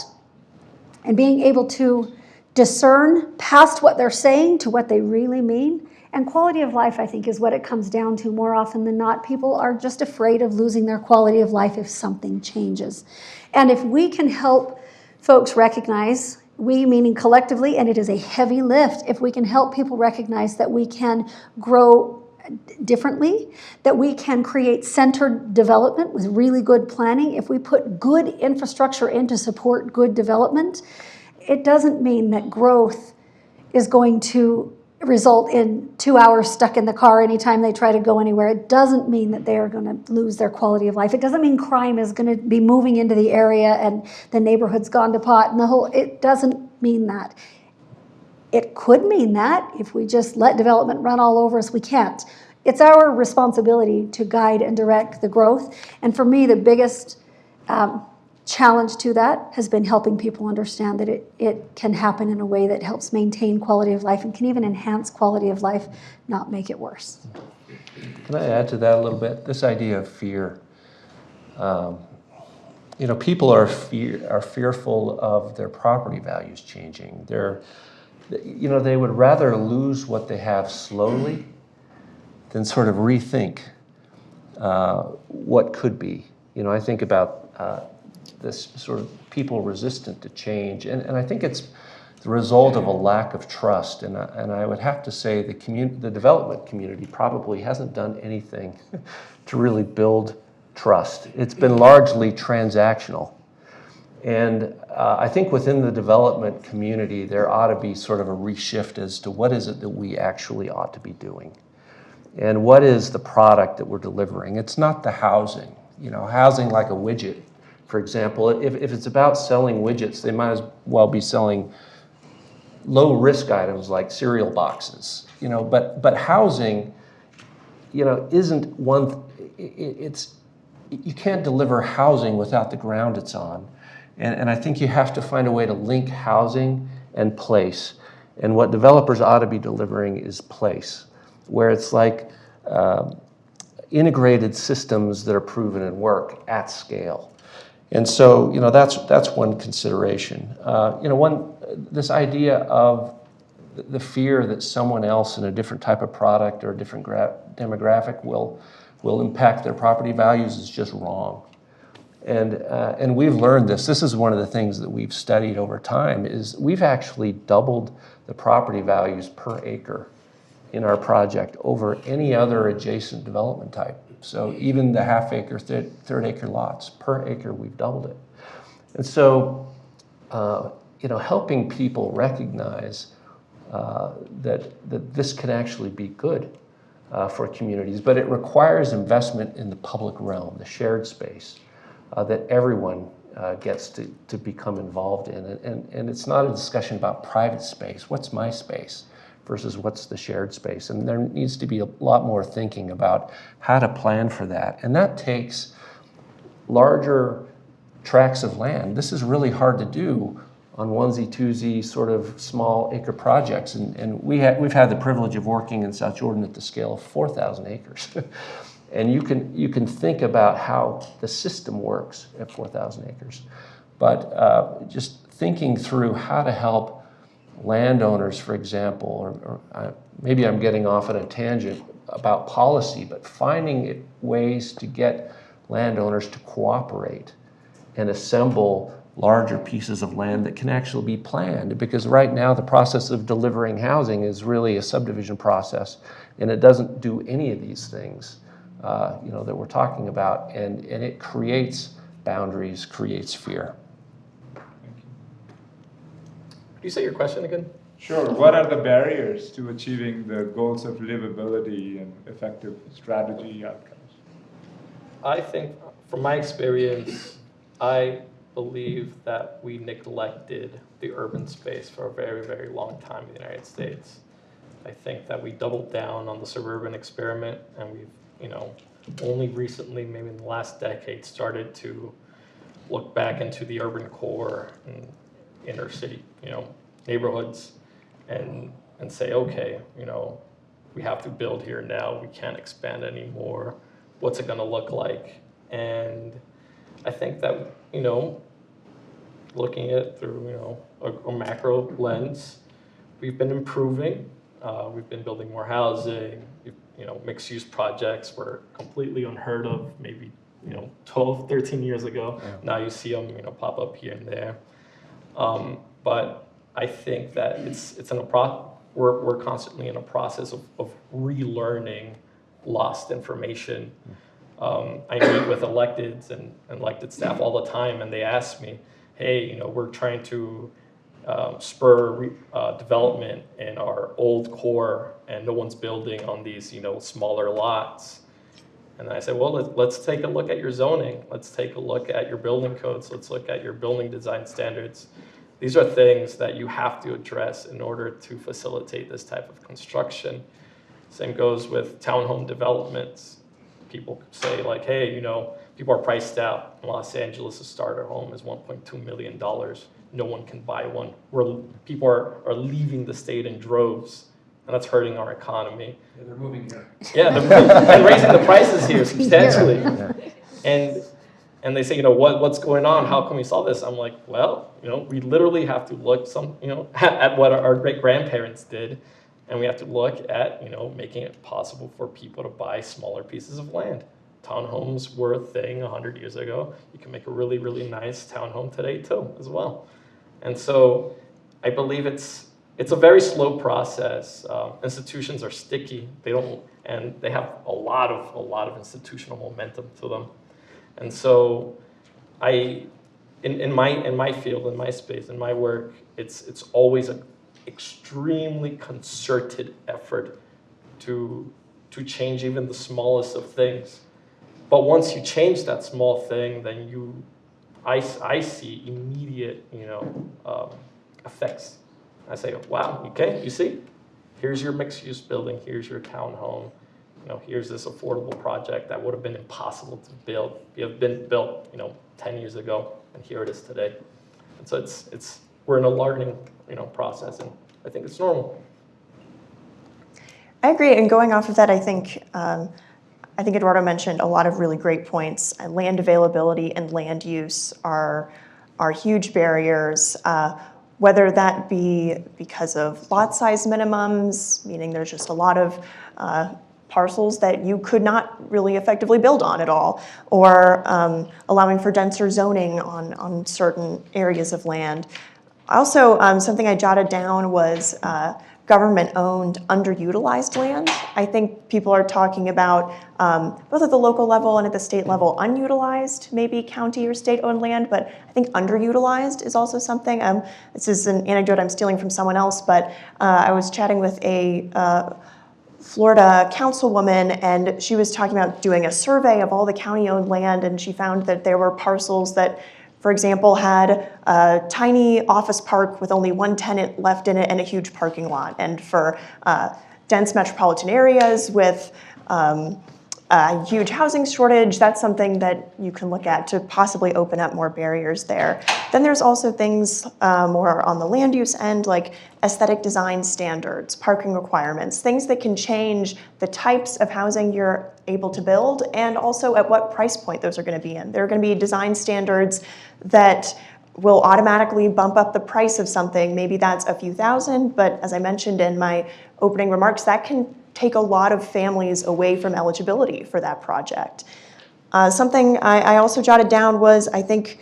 and being able to discern past what they're saying to what they really mean. And quality of life, I think, is what it comes down to more often than not. People are just afraid of losing their quality of life if something changes. And if we can help folks recognize, we meaning collectively, and it is a heavy lift, if we can help people recognize that we can grow differently, that we can create centered development with really good planning. If we put good infrastructure in to support good development, it doesn't mean that growth is going to result in 2 hours stuck in the car anytime they try to go anywhere. It doesn't mean that they are going to lose their quality of life. It doesn't mean crime is going to be moving into the area and the neighborhood's gone to pot and it doesn't mean that. It could mean that if we just let development run all over us. We can't. It's our responsibility to guide and direct the growth. And for me, the biggest challenge to that has been helping people understand that it can happen in a way that helps maintain quality of life and can even enhance quality of life, not make it worse. Can I add to that a little bit? This idea of fear. People are fearful of their property values changing. They would rather lose what they have slowly than sort of rethink what could be. I think about this sort of people resistant to change, and I think it's the result of a lack of trust. And I would have to say the development community probably hasn't done anything to really build trust. It's been largely transactional. And I think within the development community, there ought to be sort of a reshift as to what is it that we actually ought to be doing. And what is the product that we're delivering? It's not the housing. Housing like a widget, for example. If it's about selling widgets, they might as well be selling low-risk items like cereal boxes. But housing, isn't one. You can't deliver housing without the ground it's on. And I think you have to find a way to link housing and place. And what developers ought to be delivering is place, where it's like integrated systems that are proven and work at scale. And so, that's one consideration. This idea of the fear that someone else in a different type of product or a different demographic will impact their property values is just wrong. And we've learned this. This is one of the things that we've studied over time, is we've actually doubled the property values per acre in our project over any other adjacent development type. So even the half-acre, third-acre lots, per acre, we've doubled it. And so, helping people recognize that this can actually be good for communities, but it requires investment in the public realm, the shared space, that everyone gets to become involved in. And it's not a discussion about private space. What's my space? versus what's the shared space. And there needs to be a lot more thinking about how to plan for that. And that takes larger tracts of land. This is really hard to do on onesie, twosie, sort of small acre projects. And we've had the privilege of working in South Jordan at the scale of 4,000 acres. And you can think about how the system works at 4,000 acres. But just thinking through how to help landowners, for example, or maybe I'm getting off on a tangent about policy, but finding ways to get landowners to cooperate and assemble larger pieces of land that can actually be planned. Because right now the process of delivering housing is really a subdivision process, and it doesn't do any of these things that we're talking about, and it creates boundaries, creates fear. Could you say your question again? Sure. What are the barriers to achieving the goals of livability and effective strategy outcomes? I think, from my experience, I believe that we neglected the urban space for a very, very long time in the United States. I think that we doubled down on the suburban experiment, and we've, only recently, maybe in the last decade, started to look back into the urban core and inner city, neighborhoods, and say, okay, we have to build here now. We can't expand anymore. What's it going to look like? And I think that, looking at it through, a macro lens, we've been improving. We've been building more housing. Mixed-use projects were completely unheard of maybe, 12, 13 years ago. Yeah. Now you see them, pop up here and there. But I think that we're constantly in a process of relearning lost information. I meet with electeds and elected staff all the time, and they ask me, hey, we're trying to spur development in our old core, and no one's building on these, smaller lots. And I said, well, let's take a look at your zoning. Let's take a look at your building codes. Let's look at your building design standards. These are things that you have to address in order to facilitate this type of construction. Same goes with townhome developments. People say like, hey, people are priced out. In Los Angeles, a starter home is $1.2 million. No one can buy one. People are leaving the state in droves, and that's hurting our economy. Yeah, they're moving here. Yeah, they're raising the prices here substantially. Yeah. And they say, what's going on? How can we solve this? I'm like, well, we literally have to look at what our great-grandparents did, and we have to look at, making it possible for people to buy smaller pieces of land. Townhomes were a thing 100 years ago. You can make a really, really nice townhome today too, as well. And so I believe it's a very slow process. Institutions are sticky. They have a lot of institutional momentum to them. And so in my field, in my space, in my work, it's always an extremely concerted effort to change even the smallest of things. But once you change that small thing, then I see immediate effects. I say, wow, okay, you see, here's your mixed-use building, here's your townhome, here's this affordable project that would have been impossible to build. It have been built, 10 years ago, and here it is today. And so we're in a learning, process, and I think it's normal. I agree, and going off of that, I think Eduardo mentioned a lot of really great points. Land availability and land use are huge barriers, whether that be because of lot size minimums, meaning there's just a lot of parcels that you could not really effectively build on at all, or allowing for denser zoning on certain areas of land. Also, something I jotted down was government-owned, underutilized land. I think people are talking about, both at the local level and at the state level, unutilized, maybe county or state-owned land, but I think underutilized is also something. This is an anecdote I'm stealing from someone else, but I was chatting with a Florida councilwoman, and she was talking about doing a survey of all the county-owned land, and she found that there were parcels that for example, had a tiny office park with only one tenant left in it and a huge parking lot. And for dense metropolitan areas with a huge housing shortage, that's something that you can look at to possibly open up more barriers there. Then there's also things more on the land use end, like aesthetic design standards, parking requirements, things that can change the types of housing you're able to build and also at what price point those are going to be in. There are going to be design standards that will automatically bump up the price of something. Maybe that's a few thousand, but as I mentioned in my opening remarks, that can take a lot of families away from eligibility for that project. Something I also jotted down was, I think,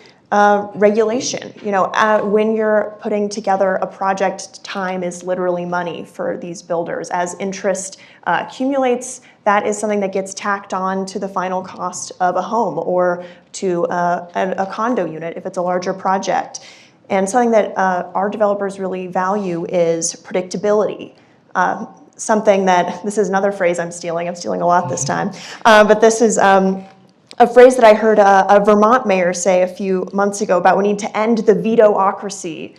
regulation. You know, when you're putting together a project, time is literally money for these builders. As interest accumulates, that is something that gets tacked on to the final cost of a home or to a condo unit if it's a larger project. And something that our developers really value is predictability. Something that, this is another phrase I'm stealing a lot this time, but this is a phrase that I heard a Vermont mayor say a few months ago about we need to end the veto-ocracy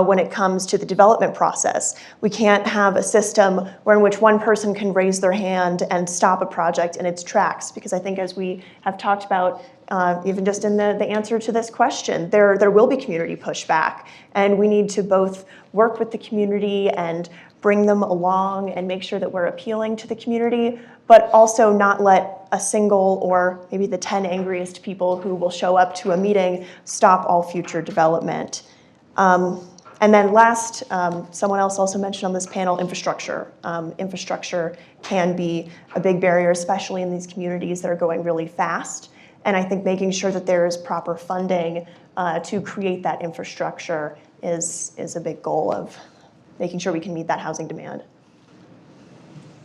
when it comes to the development process. We can't have a system in which one person can raise their hand and stop a project in its tracks, because I think as we have talked about, even just in the answer to this question, there will be community pushback, and we need to both work with the community and bring them along and make sure that we're appealing to the community, but also not let a single or maybe the 10 angriest people who will show up to a meeting stop all future development. And then last, someone else also mentioned on this panel, infrastructure. Infrastructure can be a big barrier, especially in these communities that are going really fast. And I think making sure that there is proper funding to create that infrastructure is a big goal of making sure we can meet that housing demand.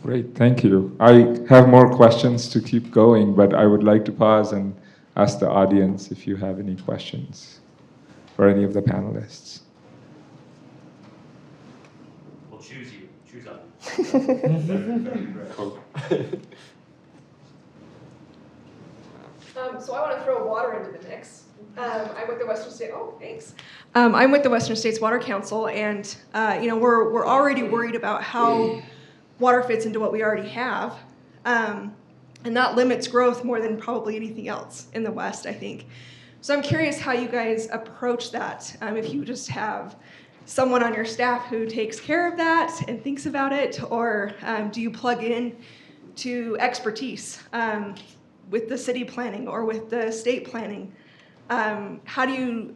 Great, thank you. I have more questions to keep going, but I would like to pause and ask the audience if you have any questions for any of the panelists. We'll choose you. Choose us. Cool. So I want to throw water into the mix. I'm with the Western State. Oh, thanks. I'm with the Western States Water Council, and we're already worried about how water fits into what we already have, and that limits growth more than probably anything else in the West, I think. So I'm curious how you guys approach that. If you just have someone on your staff who takes care of that and thinks about it, or do you plug in to expertise with the city planning or with the state planning? How do you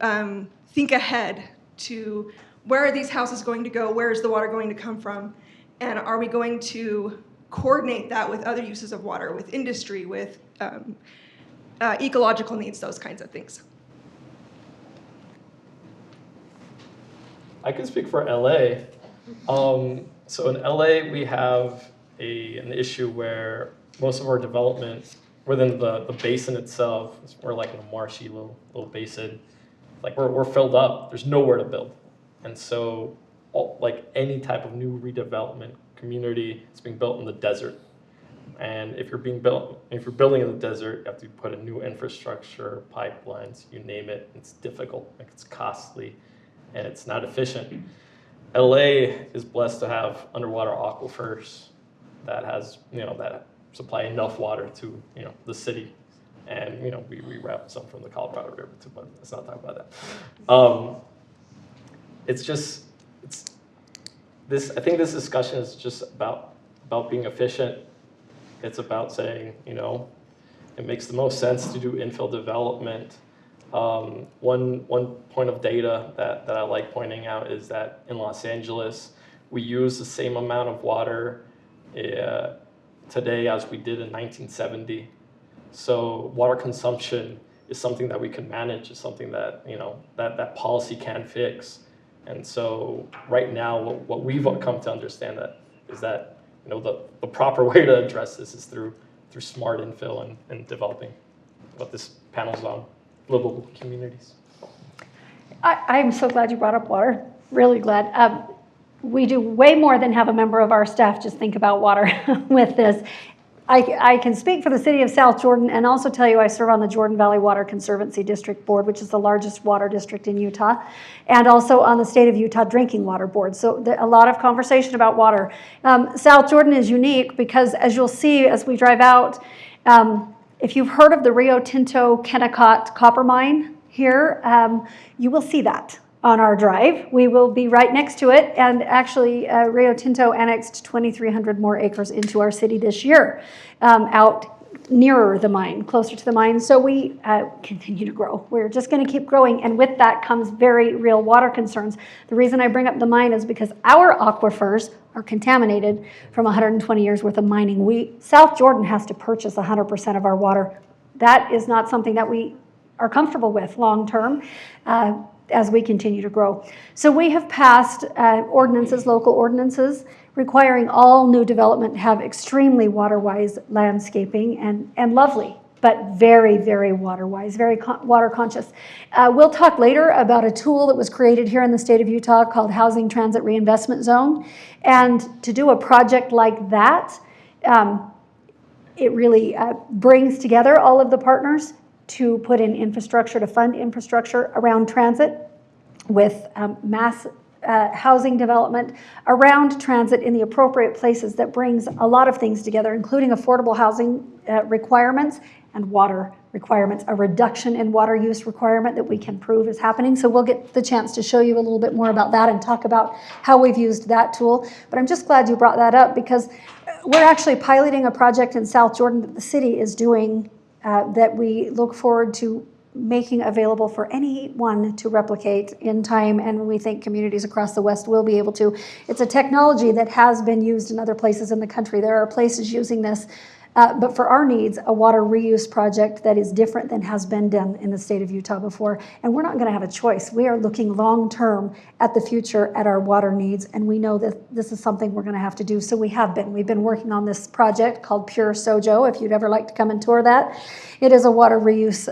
think ahead to where are these houses going to go? Where is the water going to come from? And are we going to coordinate that with other uses of water, with industry, with ecological needs, those kinds of things? I can speak for LA. So in LA, we have an issue where most of our development within the basin itself, we're like in a marshy little basin. Like we're filled up. There's nowhere to build, and so like any type of new redevelopment community is being built in the desert. And if you're building in the desert, you have to put in new infrastructure, pipelines, you name it. It's difficult, like it's costly, and it's not efficient. LA is blessed to have underwater aquifers that has that supply enough water to the city, and we route some from the Colorado River too, but let's not talk about that. I think this discussion is just about being efficient. It's about saying it makes the most sense to do infill development. One point of data that I like pointing out is that in Los Angeles we use the same amount of water today as we did in 1970. So water consumption is something that we can manage, is something that that policy can fix. And so right now, what we've come to understand is that the proper way to address this is through smart infill and developing what this panel's on, livable communities. I'm so glad you brought up water. Really glad. We do way more than have a member of our staff just think about water with this. I can speak for the city of South Jordan and also tell you I serve on the Jordan Valley Water Conservancy District Board, which is the largest water district in Utah, and also on the state of Utah Drinking Water Board. So a lot of conversation about water. South Jordan is unique because, as you'll see as we drive out, if you've heard of the Rio Tinto Kennecott copper mine here, you will see that on our drive. We will be right next to it, and actually Rio Tinto annexed 2,300 more acres into our city this year, out nearer the mine, closer to the mine. So we continue to grow. We're just going to keep growing, and with that comes very real water concerns. The reason I bring up the mine is because our aquifers are contaminated from 120 years worth of mining. South Jordan has to purchase 100% of our water. That is not something that we are comfortable with long term as we continue to grow. So we have passed ordinances, local ordinances, requiring all new development to have extremely water-wise landscaping and lovely, but very, very water-wise, very water conscious. We'll talk later about a tool that was created here in the state of Utah called Housing Transit Reinvestment Zone. And to do a project like that, it really brings together all of the partners to put in infrastructure, to fund infrastructure around transit with mass housing development around transit in the appropriate places that brings a lot of things together, including affordable housing requirements and water requirements, a reduction in water use requirement that we can prove is happening. So we'll get the chance to show you a little bit more about that and talk about how we've used that tool. But I'm just glad you brought that up because we're actually piloting a project in South Jordan that the city is doing that we look forward to making available for anyone to replicate in time, and we think communities across the West will be able to. It's a technology that has been used in other places in the country. There are places using this, but for our needs, a water reuse project that is different than has been done in the state of Utah before. And we're not going to have a choice. We are looking long-term at the future, at our water needs, and we know that this is something we're going to have to do. So we've been working on this project called Pure Sojo, if you'd ever like to come and tour that. It is a water reuse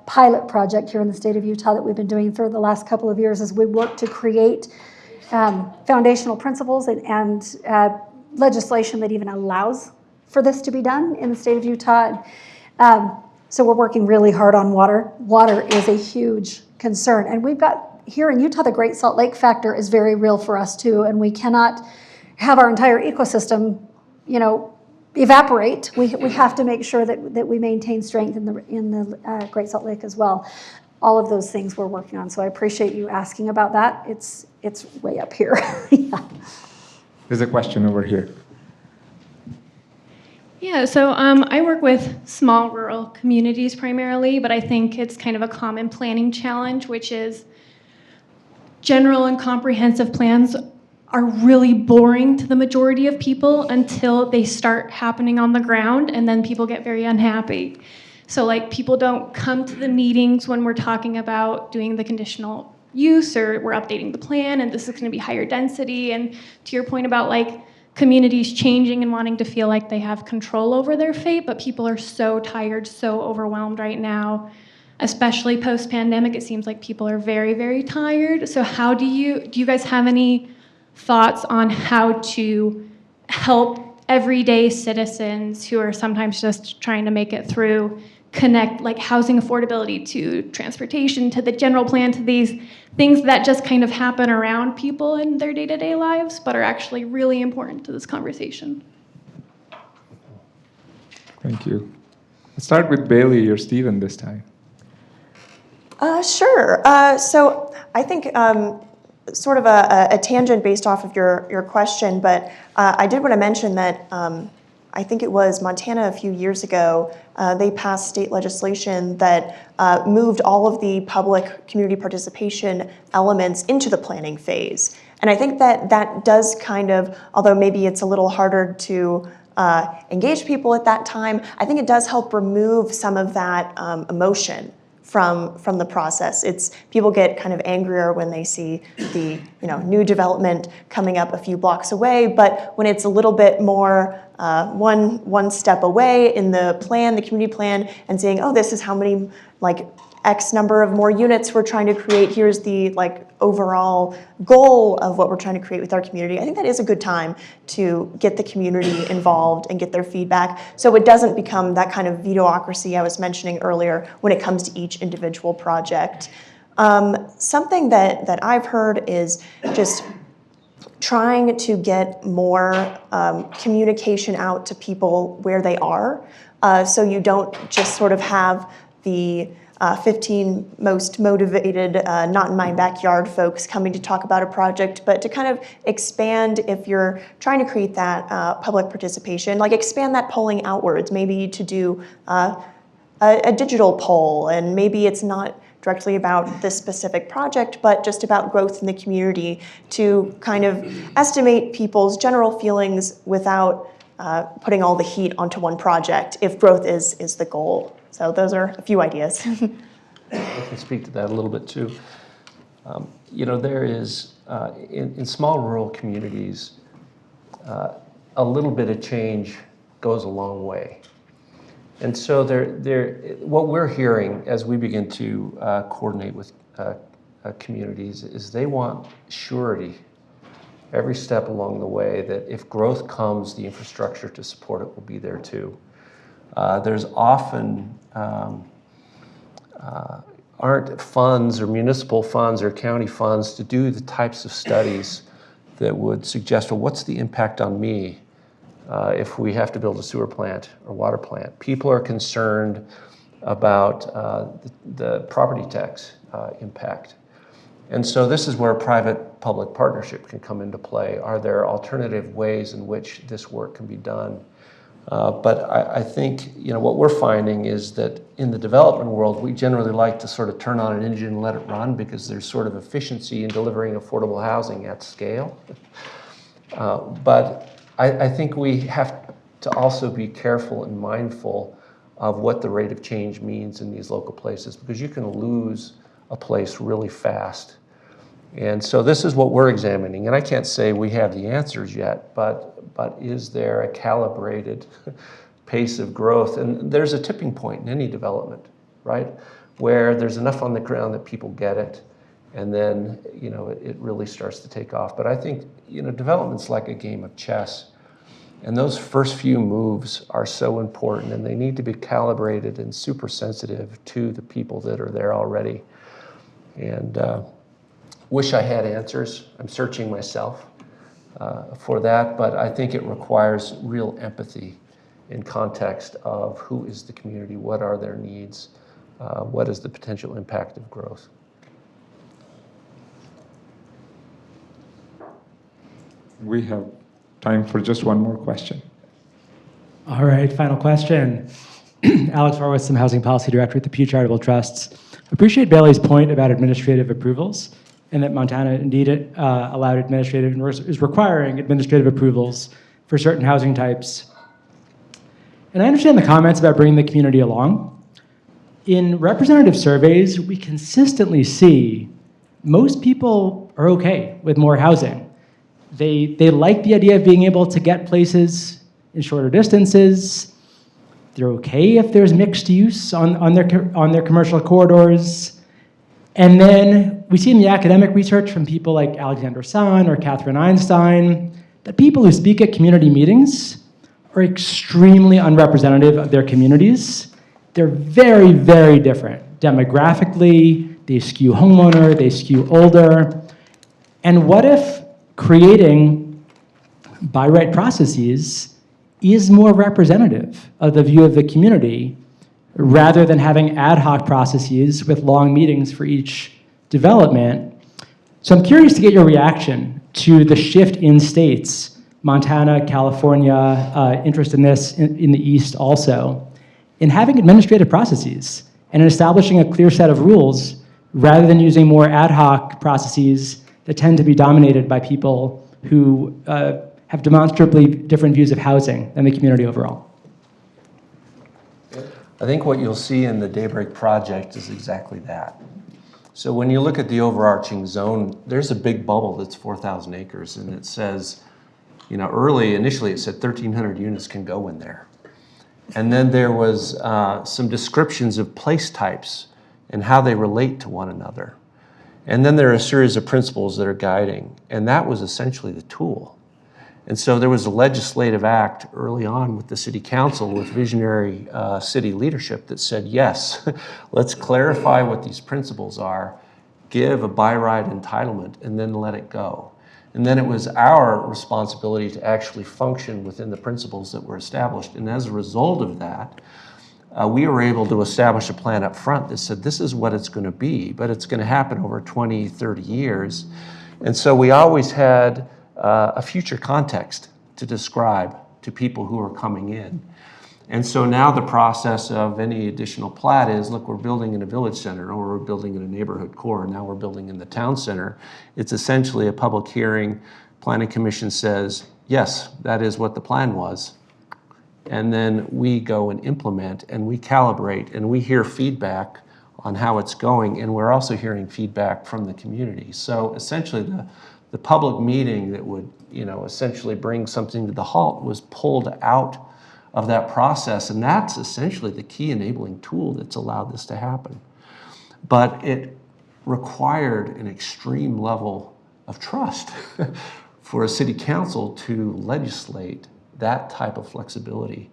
pilot project here in the state of Utah that we've been doing for the last couple of years as we work to create foundational principles and legislation that even allows for this to be done in the state of Utah. So we're working really hard on water. Water is a huge concern. And we've got, here in Utah, the Great Salt Lake factor is very real for us too, and we cannot have our entire ecosystem, evaporate. We have to make sure that we maintain strength in the Great Salt Lake as well. All of those things we're working on. So I appreciate you asking about that. It's way up here. Yeah. There's a question over here. Yeah, so I work with small rural communities primarily, but I think it's kind of a common planning challenge, which is general and comprehensive plans are really boring to the majority of people until they start happening on the ground, and then people get very unhappy. So people don't come to the meetings when we're talking about doing the conditional use or we're updating the plan and this is going to be higher density. And to your point about communities changing and wanting to feel like they have control over their fate, but people are so tired, so overwhelmed right now, especially post-pandemic. It seems like people are very, very tired. So how do you guys have any thoughts on how to help everyday citizens who are sometimes just trying to make it through connect housing affordability to transportation, to the general plan, to these things that just kind of happen around people in their day-to-day lives, but are actually really important to this conversation? Thank you. Let's start with Bailey or Stephen this time. Sure. So I think sort of a tangent based off of your question, but I did want to mention that I think it was Montana a few years ago, they passed state legislation that moved all of the public community participation elements into the planning phase. And I think that does kind of, although maybe it's a little harder to engage people at that time, I think it does help remove some of that emotion from the process. People get kind of angrier when they see the new development coming up a few blocks away, but when it's a little bit more one step away in the plan, the community plan, and saying, oh, this is how many like X number of more units we're trying to create. Here's the like overall goal of what we're trying to create with our community. I think that is a good time to get the community involved and get their feedback, so it doesn't become that kind of veto-ocracy I was mentioning earlier when it comes to each individual project. Something that I've heard is just trying to get more communication out to people where they are, so you don't just sort of have the 15 most motivated, not in my backyard folks coming to talk about a project, but to kind of expand, if you're trying to create that public participation, like expand that polling outwards, maybe to do a digital poll, and maybe it's not directly about this specific project, but just about growth in the community, to kind of estimate people's general feelings without putting all the heat onto one project, if growth is the goal. So those are a few ideas. I can speak to that a little bit too. You know, there is, in small rural communities, a little bit of change goes a long way. And so what we're hearing as we begin to coordinate with communities is they want surety every step along the way, that if growth comes, the infrastructure to support it will be there too. There's often aren't funds or municipal funds or county funds to do the types of studies that would suggest, well, what's the impact on me if we have to build a sewer plant or water plant? People are concerned about the property tax impact. And so this is where a private-public partnership can come into play. Are there alternative ways in which this work can be done? But I think, you know, what we're finding is that in the development world, we generally like to sort of turn on an engine and let it run, because there's sort of efficiency in delivering affordable housing at scale. But I think we have to also be careful and mindful of what the rate of change means in these local places, because you can lose a place really fast. And so this is what we're examining, and I can't say we have the answers yet, but is there a calibrated pace of growth? And there's a tipping point in any development, right? Where there's enough on the ground that people get it, and then, you know, it really starts to take off. But I think, you know, development's like a game of chess, and those first few moves are so important, and they need to be calibrated and super sensitive to the people that are there already. And wish I had answers. I'm searching myself for that, but I think it requires real empathy in context of who is the community, what are their needs, what is the potential impact of growth. We have time for just one more question. All right, final question. Alex Horowitz, I'm Housing Policy Director at the Pew Charitable Trusts. Appreciate Bailey's point about administrative approvals, and that Montana indeed allowed administrative and is requiring administrative approvals for certain housing types. And I understand the comments about bringing the community along. In representative surveys, we consistently see most people are okay with more housing. They like the idea of being able to get places in shorter distances. They're okay if there's mixed use on their commercial corridors. And then we see in the academic research from people like Alexander San or Catherine Einstein that people who speak at community meetings are extremely unrepresentative of their communities. They're very, very different. Demographically, they skew homeowner, they skew older. And what if creating by right processes is more representative of the view of the community, rather than having ad hoc processes with long meetings for each development? So I'm curious to get your reaction to the shift in states, Montana, California, interest in this in the East also, in having administrative processes and in establishing a clear set of rules, rather than using more ad hoc processes that tend to be dominated by people who have demonstrably different views of housing than the community overall. I think what you'll see in the Daybreak project is exactly that. So when you look at the overarching zone, there's a big bubble that's 4,000 acres, and it says, initially it said 1,300 units can go in there. And then there was some descriptions of place types and how they relate to one another. And then there are a series of principles that are guiding, and that was essentially the tool. And so there was a legislative act early on with the city council with visionary city leadership that said, yes, let's clarify what these principles are, give a by right entitlement, and then let it go. And then it was our responsibility to actually function within the principles that were established. And as a result of that, we were able to establish a plan up front that said this is what it's going to be, but it's going to happen over 20, 30 years. And so we always had a future context to describe to people who are coming in. And so now the process of any additional plat is, look, we're building in a village center, or we're building in a neighborhood core, now we're building in the town center. It's essentially a public hearing. Planning Commission says, yes, that is what the plan was. And then we go and implement, and we calibrate, and we hear feedback on how it's going, and we're also hearing feedback from the community. So essentially the public meeting that would, essentially bring something to the halt was pulled out of that process, and that's essentially the key enabling tool that's allowed this to happen. But it required an extreme level of trust for a city council to legislate that type of flexibility.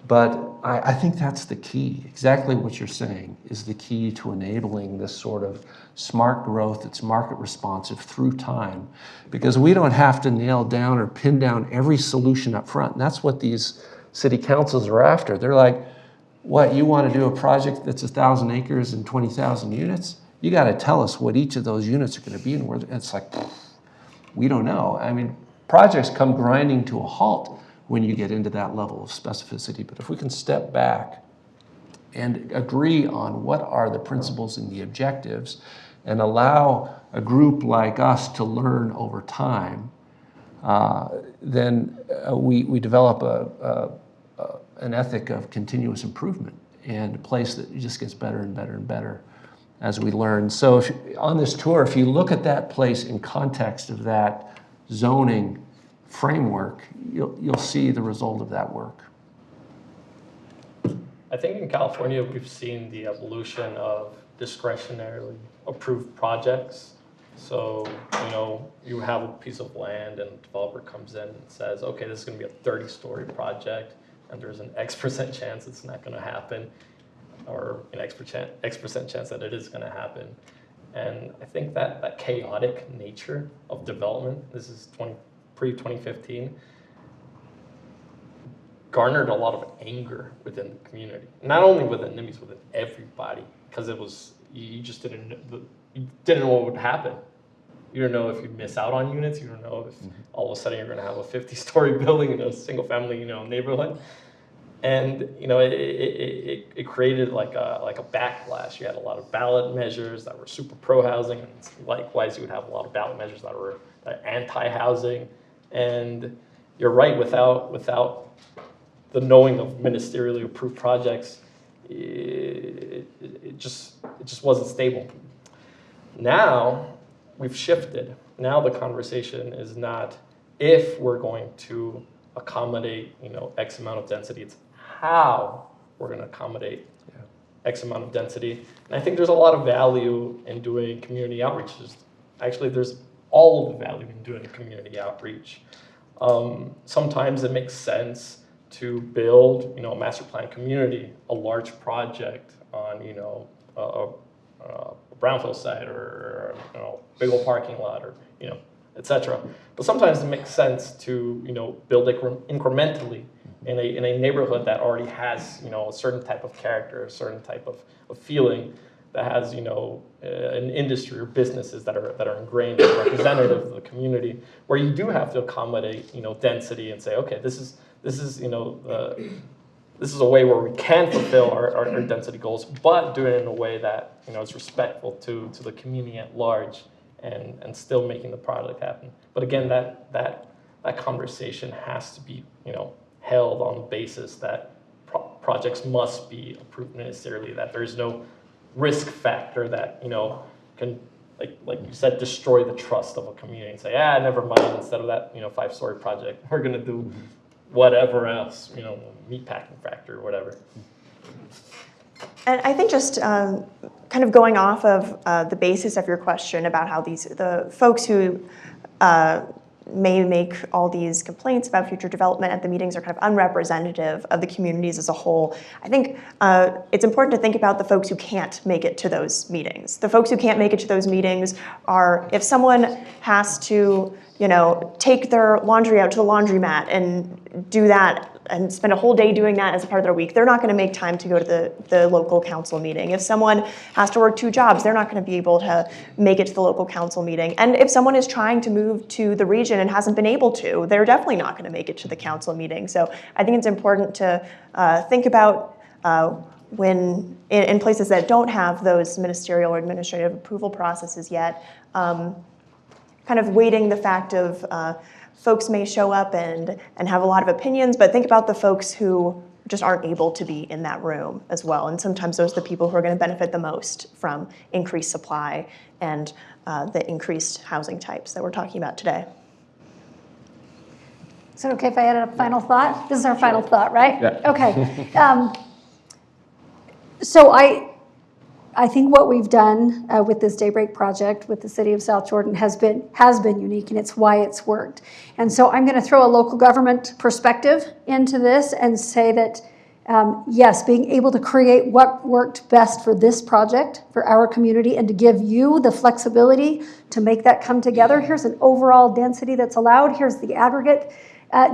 But I think that's the key. Exactly what you're saying is the key to enabling this sort of smart growth that's market responsive through time, because we don't have to nail down or pin down every solution up front. And that's what these city councils are after. They're like, what, you want to do a project that's 1,000 acres and 20,000 units? You got to tell us what each of those units are going to be and where. It's like, we don't know. I mean, projects come grinding to a halt when you get into that level of specificity. But if we can step back and agree on what are the principles and the objectives and allow a group like us to learn over time, then we develop an ethic of continuous improvement and a place that just gets better and better and better as we learn. So on this tour, if you look at that place in context of that zoning framework, you'll see the result of that work. I think in California, we've seen the evolution of discretionarily approved projects. So, you have a piece of land and a developer comes in and says, okay, this is going to be a 30-story project, and there's an X% chance it's not going to happen, or an X% chance that it is going to happen. And I think that chaotic nature of development, this is pre-2015, garnered a lot of anger within the community. Not only within NIMBYs, within everybody, because it was, you just didn't know what would happen. You don't know if you'd miss out on units. You don't know if all of a sudden you're going to have a 50-story building in a single-family, neighborhood. And it created like a backlash. You had a lot of ballot measures that were super pro-housing, and likewise you would have a lot of ballot measures that were anti-housing. And you're right, without the knowing of ministerially approved projects, it just wasn't stable. Now we've shifted. Now the conversation is not if we're going to accommodate X amount of density. It's how we're going to accommodate X amount of density. And I think there's a lot of value in doing community outreach. Actually, there's all of the value in doing community outreach. Sometimes it makes sense to build, a master plan community, a large project on, a brownfield site or big old parking lot or, etc. But sometimes it makes sense to, build incrementally in a neighborhood that already has, a certain type of character, a certain type of feeling, that has, an industry or businesses that are ingrained and representative of the community, where you do have to accommodate, density and say, okay, this is a way where we can fulfill our density goals, but do it in a way that is respectful to the community at large, and still making the product happen. But again, that conversation has to be held on the basis that projects must be approved ministerially, that there's no risk factor that can like you said, destroy the trust of a community and say, never mind, instead of that, 5-story project, we're going to do whatever else, meatpacking factory or whatever. And I think just kind of going off of the basis of your question about how the folks who may make all these complaints about future development at the meetings are kind of unrepresentative of the communities as a whole. I think it's important to think about the folks who can't make it to those meetings. The folks who can't make it to those meetings are, if someone has to, take their laundry out to the laundromat and do that and spend a whole day doing that as a part of their week, they're not going to make time to go to the local council meeting. If someone has to work 2 jobs, they're not going to be able to make it to the local council meeting. And if someone is trying to move to the region and hasn't been able to, they're definitely not going to make it to the council meeting. So I think it's important to think about when in places that don't have those ministerial or administrative approval processes yet, kind of weighting the fact of folks may show up and have a lot of opinions, but think about the folks who just aren't able to be in that room as well. And sometimes those are the people who are going to benefit the most from increased supply and the increased housing types that we're talking about today. Is it okay if I add a final thought? This is our final thought, right? Yeah. Okay. So I think what we've done with this Daybreak project with the city of South Jordan has been unique, and it's why it's worked. And so I'm going to throw a local government perspective into this and say that, yes, being able to create what worked best for this project, for our community, and to give you the flexibility to make that come together. Here's an overall density that's allowed. Here's the aggregate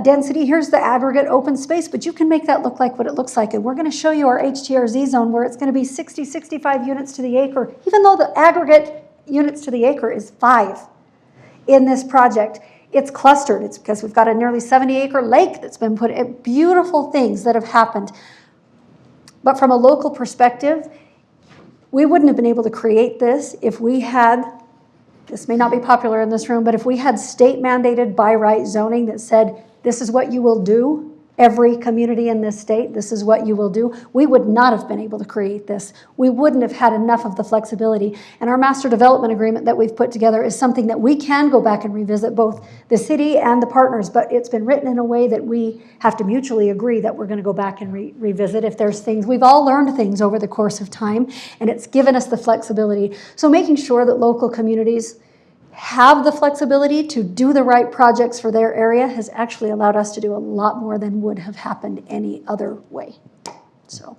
density. Here's the aggregate open space, but you can make that look like what it looks like. And we're going to show you our HTRZ zone where it's going to be 60, 65 units to the acre, even though the aggregate units to the acre is 5 in this project. It's clustered. It's because we've got a nearly 70-acre lake that's been put in. Beautiful things that have happened. But from a local perspective, we wouldn't have been able to create this if we had, this may not be popular in this room, but if we had state-mandated by right zoning that said, this is what you will do, every community in this state, this is what you will do, we would not have been able to create this. We wouldn't have had enough of the flexibility. And our master development agreement that we've put together is something that we can go back and revisit, both the city and the partners, but it's been written in a way that we have to mutually agree that we're going to go back and revisit if there's things. We've all learned things over the course of time, and it's given us the flexibility. So making sure that local communities have the flexibility to do the right projects for their area has actually allowed us to do a lot more than would have happened any other way. So.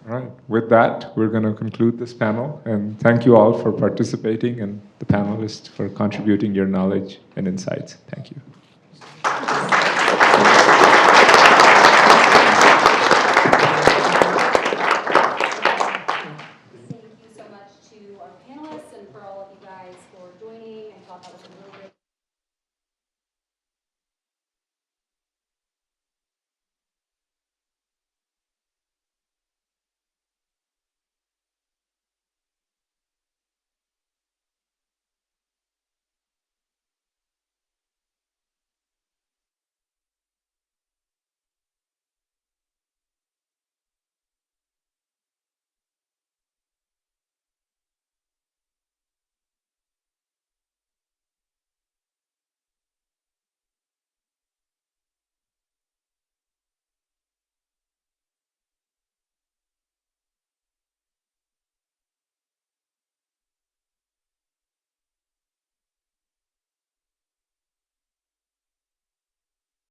All right. With that, we're going to conclude this panel. And thank you all for participating and the panelists for contributing your knowledge and insights. Thank you.